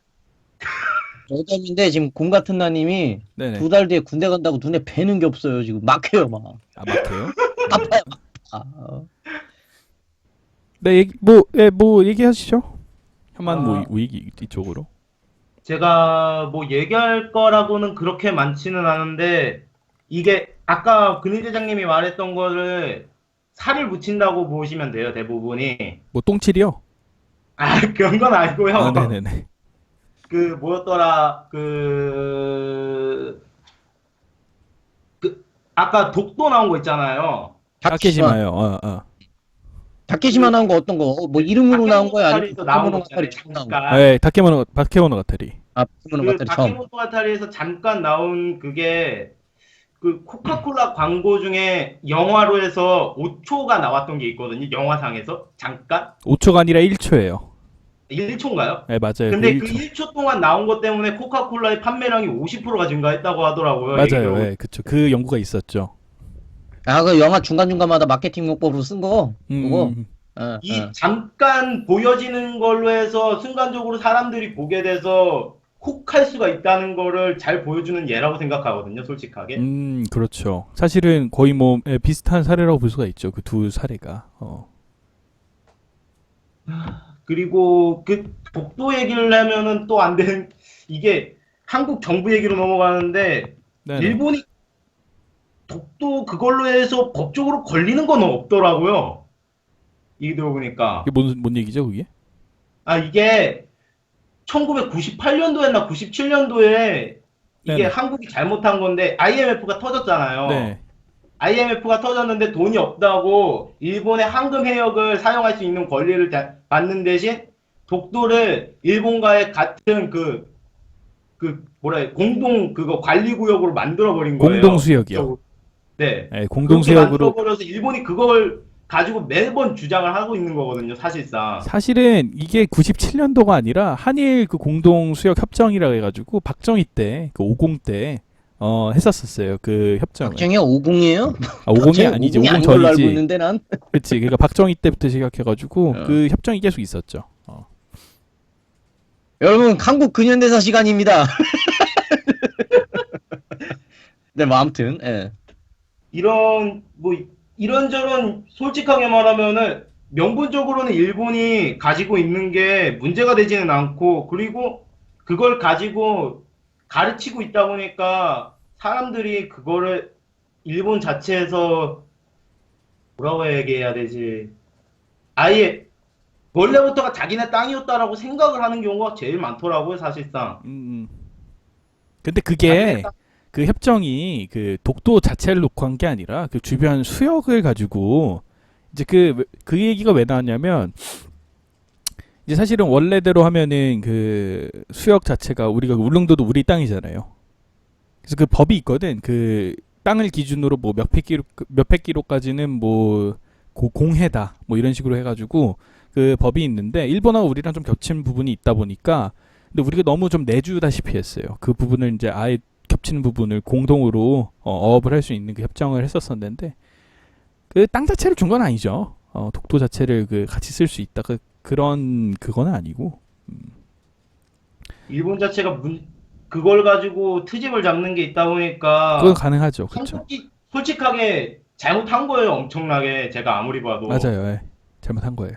여담인데 지금 공 같은 나님이 네네. 2달 뒤에 군대 간다고 눈에 뵈는 게 없어요. 지금 막혀요, 막. 아 막해요? 아파요. 아파. 네 뭐 얘기하시죠. 현만 뭐 우익 이쪽으로. 제가 뭐 얘기할 거라고는 그렇게 많지는 않은데 이게 아까 근희 대장님이 말했던 거를 살을 붙인다고 보시면 돼요. 대부분이. 뭐 똥칠이요? 아, 그런 건 아니고요. 아 네네네. 그 뭐였더라 아까 독도 나온 거 있잖아요. 다케시마요. 다케시마 나온 거 어떤 거? 뭐 이름으로 나온 거야? 아니면 다케모토 나온 거 다케모노 가타리 있잖아요. 처음 나온 거? 네, 다케모노 가타리. 아, 다케모노 그 가타리 처음. 다케모토 가타리에서 잠깐 나온 그게 그 코카콜라 광고 중에 영화로 해서 5초가 나왔던 게 있거든요. 영화상에서 잠깐 5초가 아니라 1초예요. 1초인가요? 네 맞아요. 근데 그 그 1초. 1초 동안 나온 것 때문에 코카콜라의 판매량이 50%가 증가했다고 하더라고요. 맞아요. 얘기를. 네, 그쵸. 그 연구가 있었죠. 아, 그 영화 중간중간마다 마케팅 용법으로 쓴 거? 그거? 이 잠깐 보여지는 걸로 해서 순간적으로 사람들이 보게 돼서 훅할 수가 있다는 거를 잘 보여주는 예라고 생각하거든요, 솔직하게. 그렇죠. 사실은 거의 뭐 비슷한 사례라고 볼 수가 있죠. 그 두 사례가. 그리고 그 독도 얘기를 하면은 또 안 되는 이게 한국 정부 얘기로 넘어가는데 네네. 일본이 독도 그걸로 해서 법적으로 걸리는 건 없더라고요. 이게 들어보니까. 이게 뭔 얘기죠, 그게? 아, 이게 1998년도였나 97년도에 이게 네네. 한국이 잘못한 건데 IMF가 터졌잖아요. 네. IMF가 터졌는데 돈이 없다고 일본의 황금 해역을 사용할 수 있는 권리를 받는 대신 독도를 일본과의 같은 공동 그거 관리구역으로 만들어버린 거예요. 공동수역이요. 네. 네, 공동수역으로. 만들어버려서 일본이 그걸 가지고 매번 주장을 하고 있는 거거든요, 사실상. 사실은 이게 97년도가 아니라 한일 그 공동수역 협정이라 해가지고 박정희 때, 그 50 때 했었었어요. 그 협정을. 박정희가 50이에요? 아, 50이 아니지. 50 아닌 걸로 알고 전이지. 있는데 난. 그치. 그러니까 박정희 때부터 시작해가지고 그 협정이 계속 있었죠. 여러분, 한국 근현대사 시간입니다. 네, 뭐 아무튼. 예. 이런저런 솔직하게 말하면은 명분적으로는 일본이 가지고 있는 게 문제가 되지는 않고 그리고 그걸 가지고 가르치고 있다 보니까 사람들이 그거를 일본 자체에서 뭐라고 얘기해야 되지? 아예 원래부터가 자기네 땅이었다라고 생각을 하는 경우가 제일 많더라고요, 사실상. 근데 그게 그 협정이 그 독도 자체를 놓고 한 게 아니라 그 주변 수역을 가지고 이제 그 얘기가 왜 나왔냐면 이제 사실은 원래대로 하면은 그 수역 자체가 우리가 울릉도도 우리 땅이잖아요. 그래서 그 법이 있거든. 그 땅을 기준으로 뭐 몇 획기로까지는 뭐 공해다 뭐 이런 식으로 해가지고 그 법이 있는데 일본하고 우리랑 좀 겹친 부분이 있다 보니까 근데 우리가 너무 좀 내주다시피 했어요. 그 부분을 이제 아예 겹치는 부분을 공동으로 어업을 할 수 있는 그 협정을 했었었는데 그 땅 자체를 준 건 아니죠. 독도 자체를 그 같이 쓸 수 있다 그런 그거는 아니고. 일본 자체가 그걸 가지고 트집을 잡는 게 있다 보니까 그건 가능하죠. 그렇죠. 솔직하게 잘못한 거예요, 엄청나게. 제가 아무리 봐도. 맞아요. 예. 잘못한 거예요.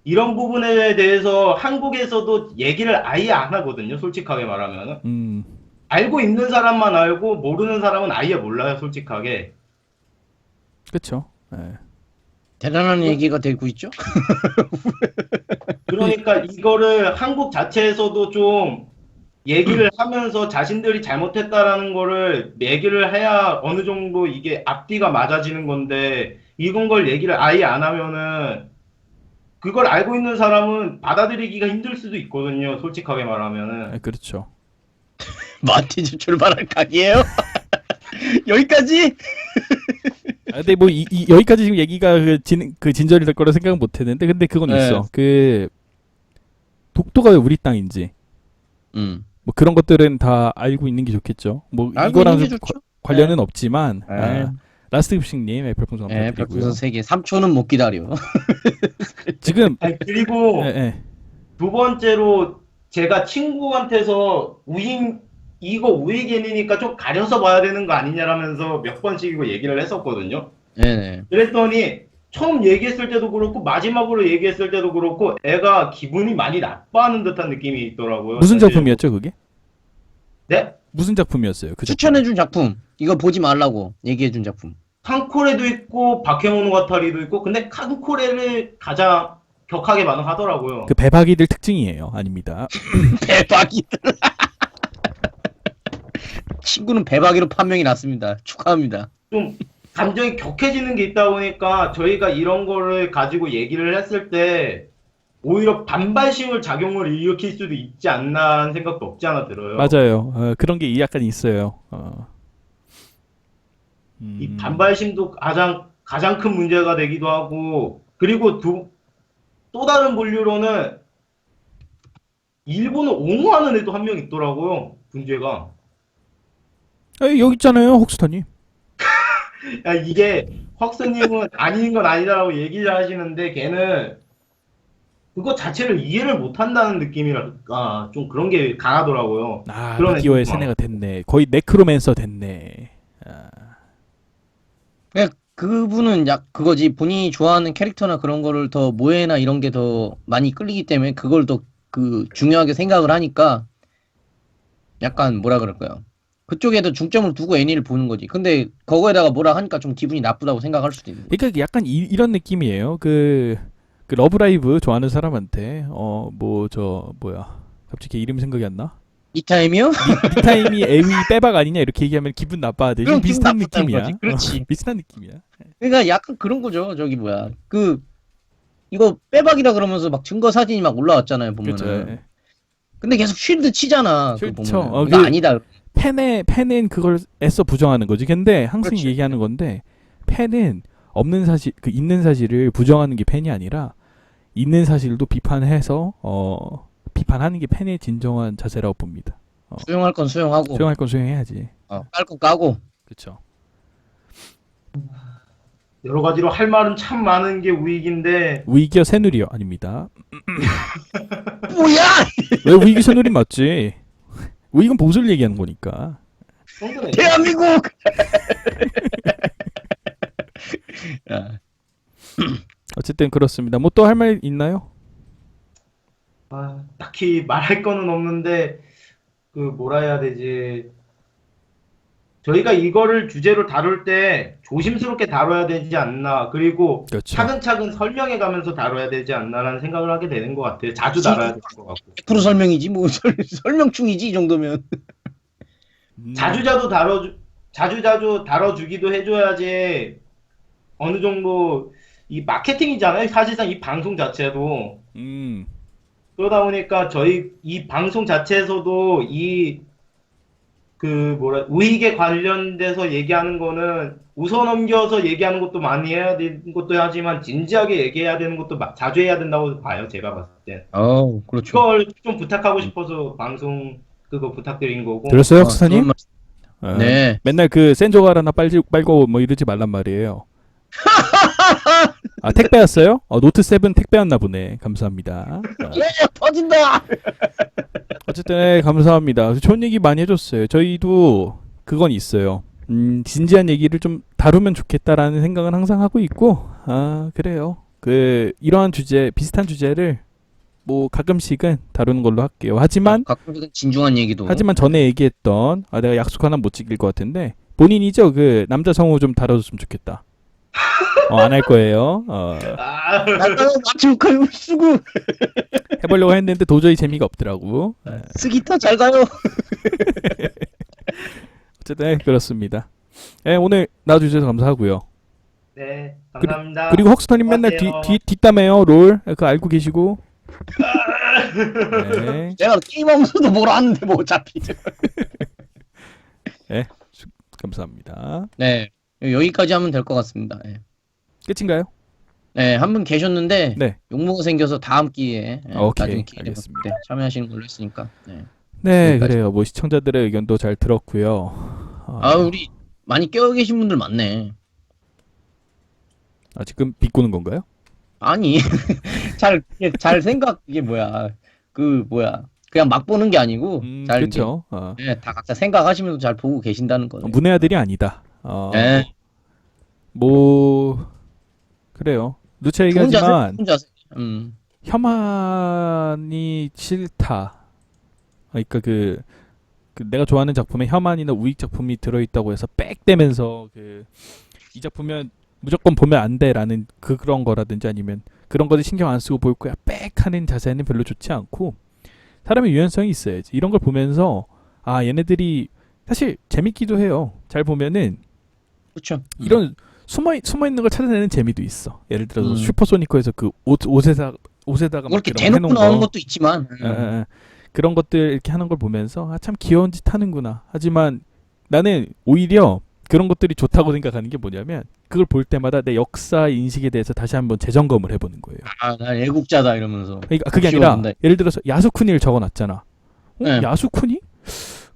이런 부분에 대해서 한국에서도 얘기를 아예 안 하거든요, 솔직하게 말하면. 알고 있는 사람만 알고 모르는 사람은 아예 몰라요, 솔직하게. 그렇죠. 예. 대단한 얘기가 되고 있죠? 그러니까 이거를 한국 자체에서도 좀 얘기를 하면서 자신들이 잘못했다라는 거를 얘기를 해야 어느 정도 이게 앞뒤가 맞아지는 건데, 이런 걸 얘기를 아예 안 하면은 그걸 알고 있는 사람은 받아들이기가 힘들 수도 있거든요, 솔직하게 말하면은. 예, 그렇죠. 마티즈 출발할 각이에요? 여기까지? 근데 뭐 여기까지 지금 얘기가 그 진전이 될 거라 생각은 못 했는데, 근데 그건 네. 있어. 그 독도가 왜 우리 땅인지 뭐 그런 것들은 다 알고 있는 게 좋겠죠. 뭐 알고 이거랑 있는 게 좋죠. 관련은 없지만 네. 라스트 급식님 별풍선 네, 감사드리고요. 별풍선 3개. 3초는 못 기다려. 지금 아니, 그리고 예, 예. 두 번째로 제가 친구한테서 이거 우익인이니까 좀 가려서 봐야 되는 거 아니냐라면서 몇 번씩 이거 얘기를 했었거든요. 네네. 그랬더니 처음 얘기했을 때도 그렇고 마지막으로 얘기했을 때도 그렇고 애가 기분이 많이 나빠하는 듯한 느낌이 있더라고요. 무슨 사실. 작품이었죠, 그게? 네? 무슨 작품이었어요? 그 작품? 추천해준 작품. 이거 보지 말라고 얘기해준 작품. 칸코레도 있고 바케모노가타리도 있고 근데 칸코레를 가장 격하게 반응하더라고요. 그 배박이들 특징이에요. 아닙니다. 배박이들. 친구는 배박이로 판명이 났습니다. 축하합니다. 좀 감정이 격해지는 게 있다 보니까 저희가 이런 거를 가지고 얘기를 했을 때 오히려 반발심을 작용을 일으킬 수도 있지 않나 하는 생각도 없지 않아 들어요. 맞아요. 그런 게 약간 있어요. 이 반발심도 가장 큰 문제가 되기도 하고, 그리고 또 다른 분류로는 일본을 옹호하는 애도 한 명 있더라고요. 문제가. 여기 있잖아요, 혹스터님. 야, 이게 헉스님은 아닌 건 아니다라고 얘기를 하시는데 걔는 그거 자체를 이해를 못한다는 느낌이랄까 좀 그런 게 강하더라고요. 아, 그런 미디어의 애들 세뇌가 됐네. 거의 네크로맨서 됐네. 그냥 그분은 그거지. 본인이 좋아하는 캐릭터나 그런 거를 더 모해나 이런 게 더 많이 끌리기 때문에 그걸 더 중요하게 생각을 하니까 약간 뭐라 그럴까요? 그쪽에 더 중점을 두고 애니를 보는 거지. 근데 그거에다가 뭐라 하니까 좀 기분이 나쁘다고 생각할 수도 있는. 그러니까 약간 이런 느낌이에요. 그 러브라이브 좋아하는 사람한테 갑자기 이름 생각이 안 나? 이타임이요? 니타임이 애위 빼박 아니냐 이렇게 얘기하면 기분 나빠하듯이 그럼 비슷한 기분 나쁘다는 느낌이야. 거지. 그렇지. 비슷한 느낌이야. 그러니까 약간 그런 거죠. 저기 뭐야. 이거 빼박이라 그러면서 막 증거 사진이 막 올라왔잖아요. 보면은. 그렇죠. 근데 계속 쉴드 치잖아. 그거 그렇죠. 보면은. 이거 아니다. 팬은 그걸 애써 부정하는 거지. 근데 항상 그렇지. 얘기하는 건데 팬은 없는 사실, 있는 사실을 부정하는 게 팬이 아니라 있는 사실도 비판해서 비판하는 게 팬의 진정한 자세라고 봅니다. 수용할 건 수용하고. 수용할 건 수용해야지. 깔 건 까고. 그렇죠. 여러 가지로 할 말은 참 많은 게 우익인데 우익이요 새누리요 아닙니다. 뭐야? 왜 우익이 새누리 맞지? 우익은 보수를 얘기하는 거니까. 정도네. 대한민국! 야, 어쨌든 그렇습니다. 뭐 또 할 말 있나요? 딱히 말할 거는 없는데 그 뭐라 해야 되지? 저희가 이거를 주제로 다룰 때 조심스럽게 다뤄야 되지 않나. 그리고 그렇죠. 차근차근 설명해 가면서 다뤄야 되지 않나라는 생각을 하게 되는 것 같아요. 자주 다뤄야 될 것 같고. 100% 설명이지 뭐 설명충이지 이 정도면. 자주자주 다뤄주기도 해줘야지 어느 정도 이 마케팅이잖아요. 사실상 이 방송 자체도. 그러다 보니까 저희 이 방송 자체에서도 우익에 관련돼서 얘기하는 거는 웃어넘겨서 얘기하는 것도 많이 해야 되는 것도 하지만 진지하게 얘기해야 되는 것도 자주 해야 된다고 봐요. 제가 봤을 때. 그렇죠. 그걸 좀 부탁하고 싶어서 방송 그거 부탁드린 거고. 들었어요, 혹스타님? 네. 맨날 그 센조갈 하나 빨고 뭐 이러지 말란 말이에요. 아, 택배 왔어요? 노트 7 택배 왔나 보네. 감사합니다. 터진다. 어쨌든 네, 감사합니다. 좋은 얘기 많이 해줬어요. 저희도 그건 있어요. 진지한 얘기를 좀 다루면 좋겠다라는 생각은 항상 하고 있고, 그래요. 이러한 주제, 비슷한 주제를 뭐 가끔씩은 다루는 걸로 할게요. 하지만 가끔씩은 진중한 얘기도. 전에 얘기했던, 내가 약속 하나 못 지킬 것 같은데, 본인이죠. 그 남자 성우 좀 다뤄줬으면 좋겠다. 안 할 거예요. 마침 칼 쓰고 해보려고 했는데 도저히 재미가 없더라고. 쓰기타 잘 가요. 어쨌든 그렇습니다. 오늘 나와주셔서 감사하고요. 네, 감사합니다. 그리고 헉스터님 맨날 수고하세요. 뒷담해요. 롤 그거 알고 계시고. 네. 내가 게임하면서도 뭘 아는데 뭐 어차피. 감사합니다. 네, 여기까지 하면 될 것 같습니다. 네. 끝인가요? 네, 한 분 계셨는데 네. 욕먹어 생겨서 다음 기회에 오케이, 나중에 기회 되면 알겠습니다. 그때 참여하시는 걸로 했으니까. 네. 네, 여기까지. 그래요. 뭐 시청자들의 의견도 잘 들었고요. 우리 많이 깨어 계신 분들 많네. 지금 비꼬는 건가요? 아니, 잘 생각, 이게 뭐야. 그냥 막 보는 게 아니고, 잘, 그렇죠. 네, 다 각자 생각하시면서 잘 보고 계신다는 거네. 문외아들이 아니다. 네. 뭐 그래요. 누차 얘기하지만 좋은 자세. 혐한이 싫다. 그러니까 내가 좋아하는 작품에 혐한이나 우익 작품이 들어있다고 해서 빽대면서 이 작품은 무조건 보면 안 돼라는 그런 거라든지 아니면 그런 거를 신경 안 쓰고 볼 거야 빽 하는 자세는 별로 좋지 않고, 사람의 유연성이 있어야지. 이런 걸 보면서 얘네들이 사실 재밌기도 해요. 잘 보면은 그렇죠. 이런 숨어 있는 걸 찾아내는 재미도 있어. 예를 들어서 음. 슈퍼소니커에서 그 옷에다가 뭐 이렇게 이런 거 대놓고 나오는 것도 있지만, 그런 것들 이렇게 하는 걸 보면서 참 귀여운 짓 하는구나. 하지만 나는 오히려 그런 것들이 좋다고 생각하는 게 뭐냐면, 그걸 볼 때마다 내 역사 인식에 대해서 다시 한번 재점검을 해보는 거예요. 난 애국자다 이러면서. 그러니까 그게 아니라 귀여운데. 예를 들어서 야수쿠니를 적어놨잖아. 네. 야수쿠니?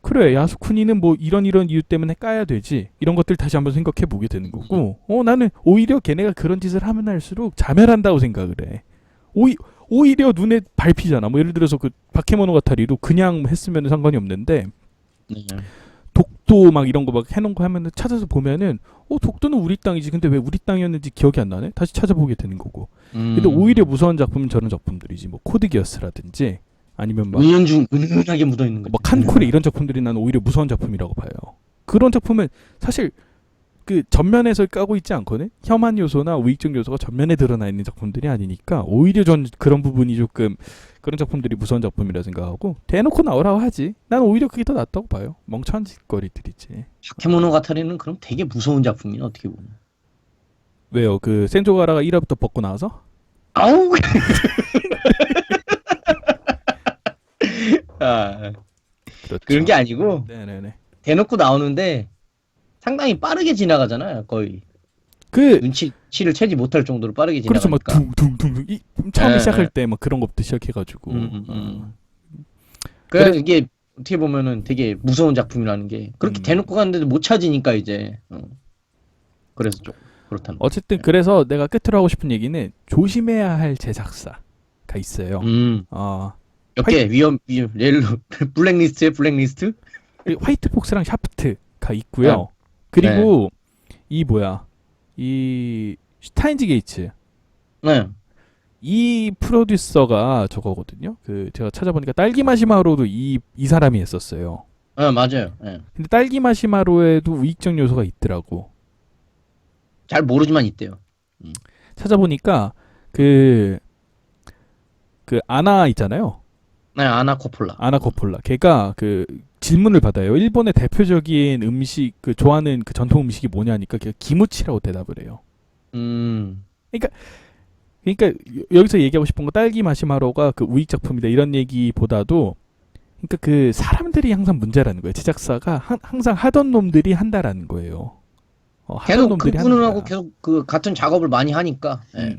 그래, 야수쿠니는 뭐 이런 이유 때문에 까야 되지. 이런 것들 다시 한번 생각해 보게 되는 거고, 나는 오히려 걔네가 그런 짓을 하면 할수록 자멸한다고 생각을 해. 오히려 눈에 밟히잖아. 뭐 예를 들어서 그 바케모노가타리도 그냥 했으면 상관이 없는데, 네. 독도 막 이런 거 막 해놓은 거 하면은 찾아서 보면은 독도는 우리 땅이지. 근데 왜 우리 땅이었는지 기억이 안 나네? 다시 찾아보게 되는 거고. 근데 오히려 무서운 작품은 저런 작품들이지. 뭐 코드기어스라든지 아니면 막 은은하게 묻어 있는 거. 뭐 칸쿠레 이런 작품들이 나는 오히려 무서운 작품이라고 봐요. 그런 작품은 사실 그 전면에서 까고 있지 않거든. 혐한 요소나 우익적 요소가 전면에 드러나 있는 작품들이 아니니까 오히려 전 그런 부분이 조금, 그런 작품들이 무서운 작품이라 생각하고 대놓고 나오라고 하지. 난 오히려 그게 더 낫다고 봐요. 멍청한 짓거리들이지. 바케모노가타리는 그럼 되게 무서운 작품이야 어떻게 보면. 왜요? 그 센조가라가 1화부터 벗고 나와서? 아우. 그렇죠. 그런 게 아니고 네네네. 대놓고 나오는데 상당히 빠르게 지나가잖아요. 거의 그 눈치를 채지 못할 정도로 빠르게 그렇죠. 막 지나가니까. 둥둥둥 처음에 네, 시작할 네. 때 막 그런 것부터 시작해가지고. 그래서 이게 어떻게 보면은 되게 무서운 작품이라는 게 그렇게 대놓고 갔는데도 못 찾으니까 이제 그래서 좀 그렇다는 거. 어쨌든 그래서 내가 끝으로 하고 싶은 얘기는 조심해야 할 제작사가 있어요. 몇 개 위험 옐로 블랙리스트에 블랙리스트? 화이트 폭스랑 샤프트가 있고요. 그리고 이 슈타인즈 게이츠. 네. 이 프로듀서가 저거거든요. 그 제가 찾아보니까 딸기 마시마로도 이 사람이 했었어요. 맞아요. 네. 근데 딸기 마시마로에도 우익적 요소가 있더라고. 잘 모르지만 있대요. 찾아보니까 그 아나 있잖아요. 네, 아나 코폴라. 걔가 그 질문을 받아요. 일본의 대표적인 음식, 그 좋아하는 그 전통 음식이 뭐냐니까 걔가 기무치라고 대답을 해요. 그러니까 여기서 얘기하고 싶은 건 딸기 마시마로가 그 우익 작품이다 이런 얘기보다도, 그러니까 그 사람들이 항상 문제라는 거예요. 제작사가 항상 하던 놈들이 한다라는 거예요. 계속 그분을 하고 계속 그 같은 작업을 많이 하니까. 네.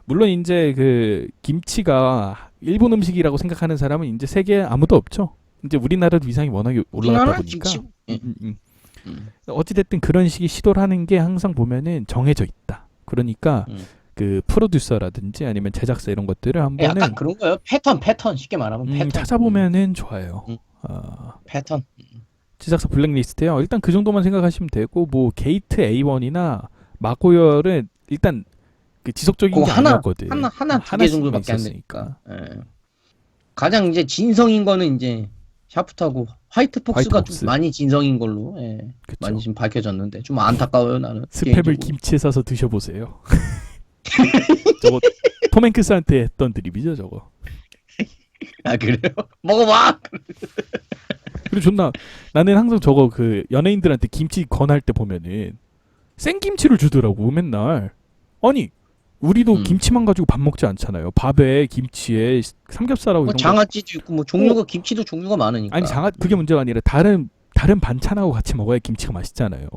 물론 이제 그 김치가 일본 음식이라고 생각하는 사람은 이제 세계에 아무도 없죠. 이제 우리나라도 위상이 워낙에 올라갔다 보니까. 어찌됐든 그런 식의 시도를 하는 게 항상 보면은 정해져 있다. 그러니까 그 프로듀서라든지 아니면 제작사 이런 것들을 한번은 약간 그런 거예요. 패턴 쉽게 말하면 패턴. 찾아보면은 좋아요. 패턴. 제작사 블랙리스트요. 일단 그 정도만 생각하시면 되고 뭐 게이트 A1이나 마고열은 일단 그 지속적인 그거 게 하나, 아니었거든. 두 개 하나씩만 정도밖에 안 있었으니까. 되니까. 예. 가장 이제 진성인 거는 이제 샤프트하고 화이트 폭스가 화이트 폭스. 좀 많이 진성인 걸로 예. 그쵸. 많이 지금 밝혀졌는데 좀 안타까워요 나는. 스팸을 개인적으로. 김치에 싸서 드셔보세요. 저거 톰 행크스한테 했던 드립이죠 저거. 아 그래요? 먹어봐. 그리고 나는 항상 저거 그 연예인들한테 김치 권할 때 보면은 생김치를 주더라고 맨날. 아니 우리도 음. 김치만 가지고 밥 먹지 않잖아요. 밥에 김치에 삼겹살하고 뭐 이런 거. 장아찌도 있고 뭐 종류가 김치도 종류가 많으니까. 아니 그게 문제가 아니라 다른 반찬하고 같이 먹어야 김치가 맛있잖아요.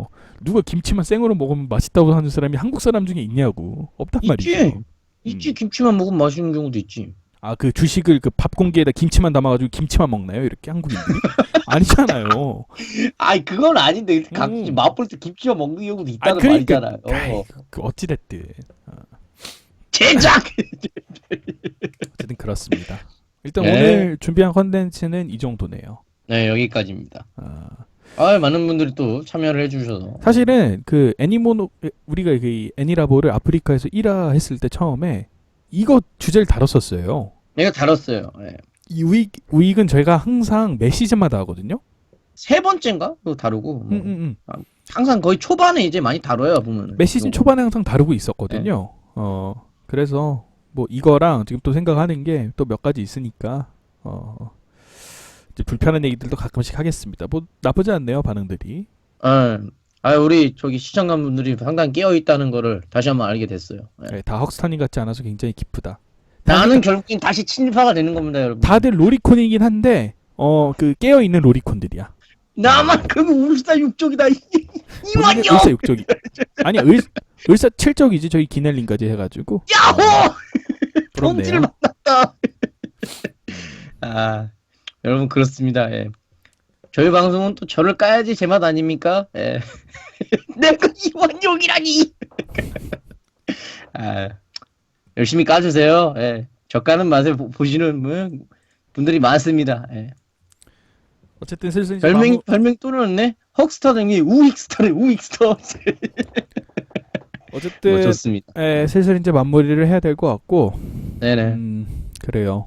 누가 김치만 생으로 먹으면 맛있다고 하는 사람이 한국 사람 중에 있냐고. 없단 있지. 말이죠. 있지 김치만 먹으면 맛있는 경우도 있지. 아 그 주식을 그 밥 공기에다 김치만 담아가지고 김치만 먹나요? 이렇게 한국인들이? 아니잖아요. 아이 그건 아닌데 가끔 음. 맛볼 때 김치만 먹는 경우도 있다는 그러니까, 말이잖아요. 아이, 그 어찌됐든 제작. 어쨌든 그렇습니다. 일단 네. 오늘 준비한 컨텐츠는 이 정도네요. 네 여기까지입니다. 아, 많은 분들이 또 참여를 해주셔서. 사실은 그 애니모노 우리가 그 애니라보를 아프리카에서 1화 했을 때 처음에 이거 주제를 다뤘었어요. 내가 다뤘어요. 예. 이 우익은 저희가 항상 매 시즌마다 하거든요. 세 번째인가? 또 다루고. 뭐. 항상 거의 초반에 이제 많이 다뤄요 보면은. 매 시즌 초반에 항상 다루고 있었거든요. 그래서 뭐 이거랑 지금 또 생각하는 게 또 몇 가지 있으니까 이제 불편한 얘기들도 가끔씩 하겠습니다. 뭐 나쁘지 않네요 반응들이. 우리 저기 시청자분들이 상당히 깨어 있다는 거를 다시 한번 알게 됐어요. 예. 네, 다 헉스타님 같지 않아서 굉장히 기쁘다. 나는 결국엔 다시 친일파가 되는 겁니다, 여러분. 다들 로리콘이긴 한데 그 깨어 있는 로리콘들이야. 나만 그거 울사 육족이다. 본인은 이완용. 을사 육적이 아니 을사 칠적이지 저희 기넬린까지 해가지고. 야호! 부럽네요. 본질을 만났다. 여러분 그렇습니다. 예. 저희 방송은 또 저를 까야지 제맛 아닙니까? 예. 내가 이완용이라니. 열심히 까주세요. 예. 저 까는 맛을 보시는 분들이 많습니다. 예. 어쨌든 슬슬 이제 별명 또 넣었네. 헉스터 등이 우익스터네 우익스터. 어쨌든 뭐 좋습니다. 슬슬 이제 마무리를 해야 될 것 같고. 네네. 그래요.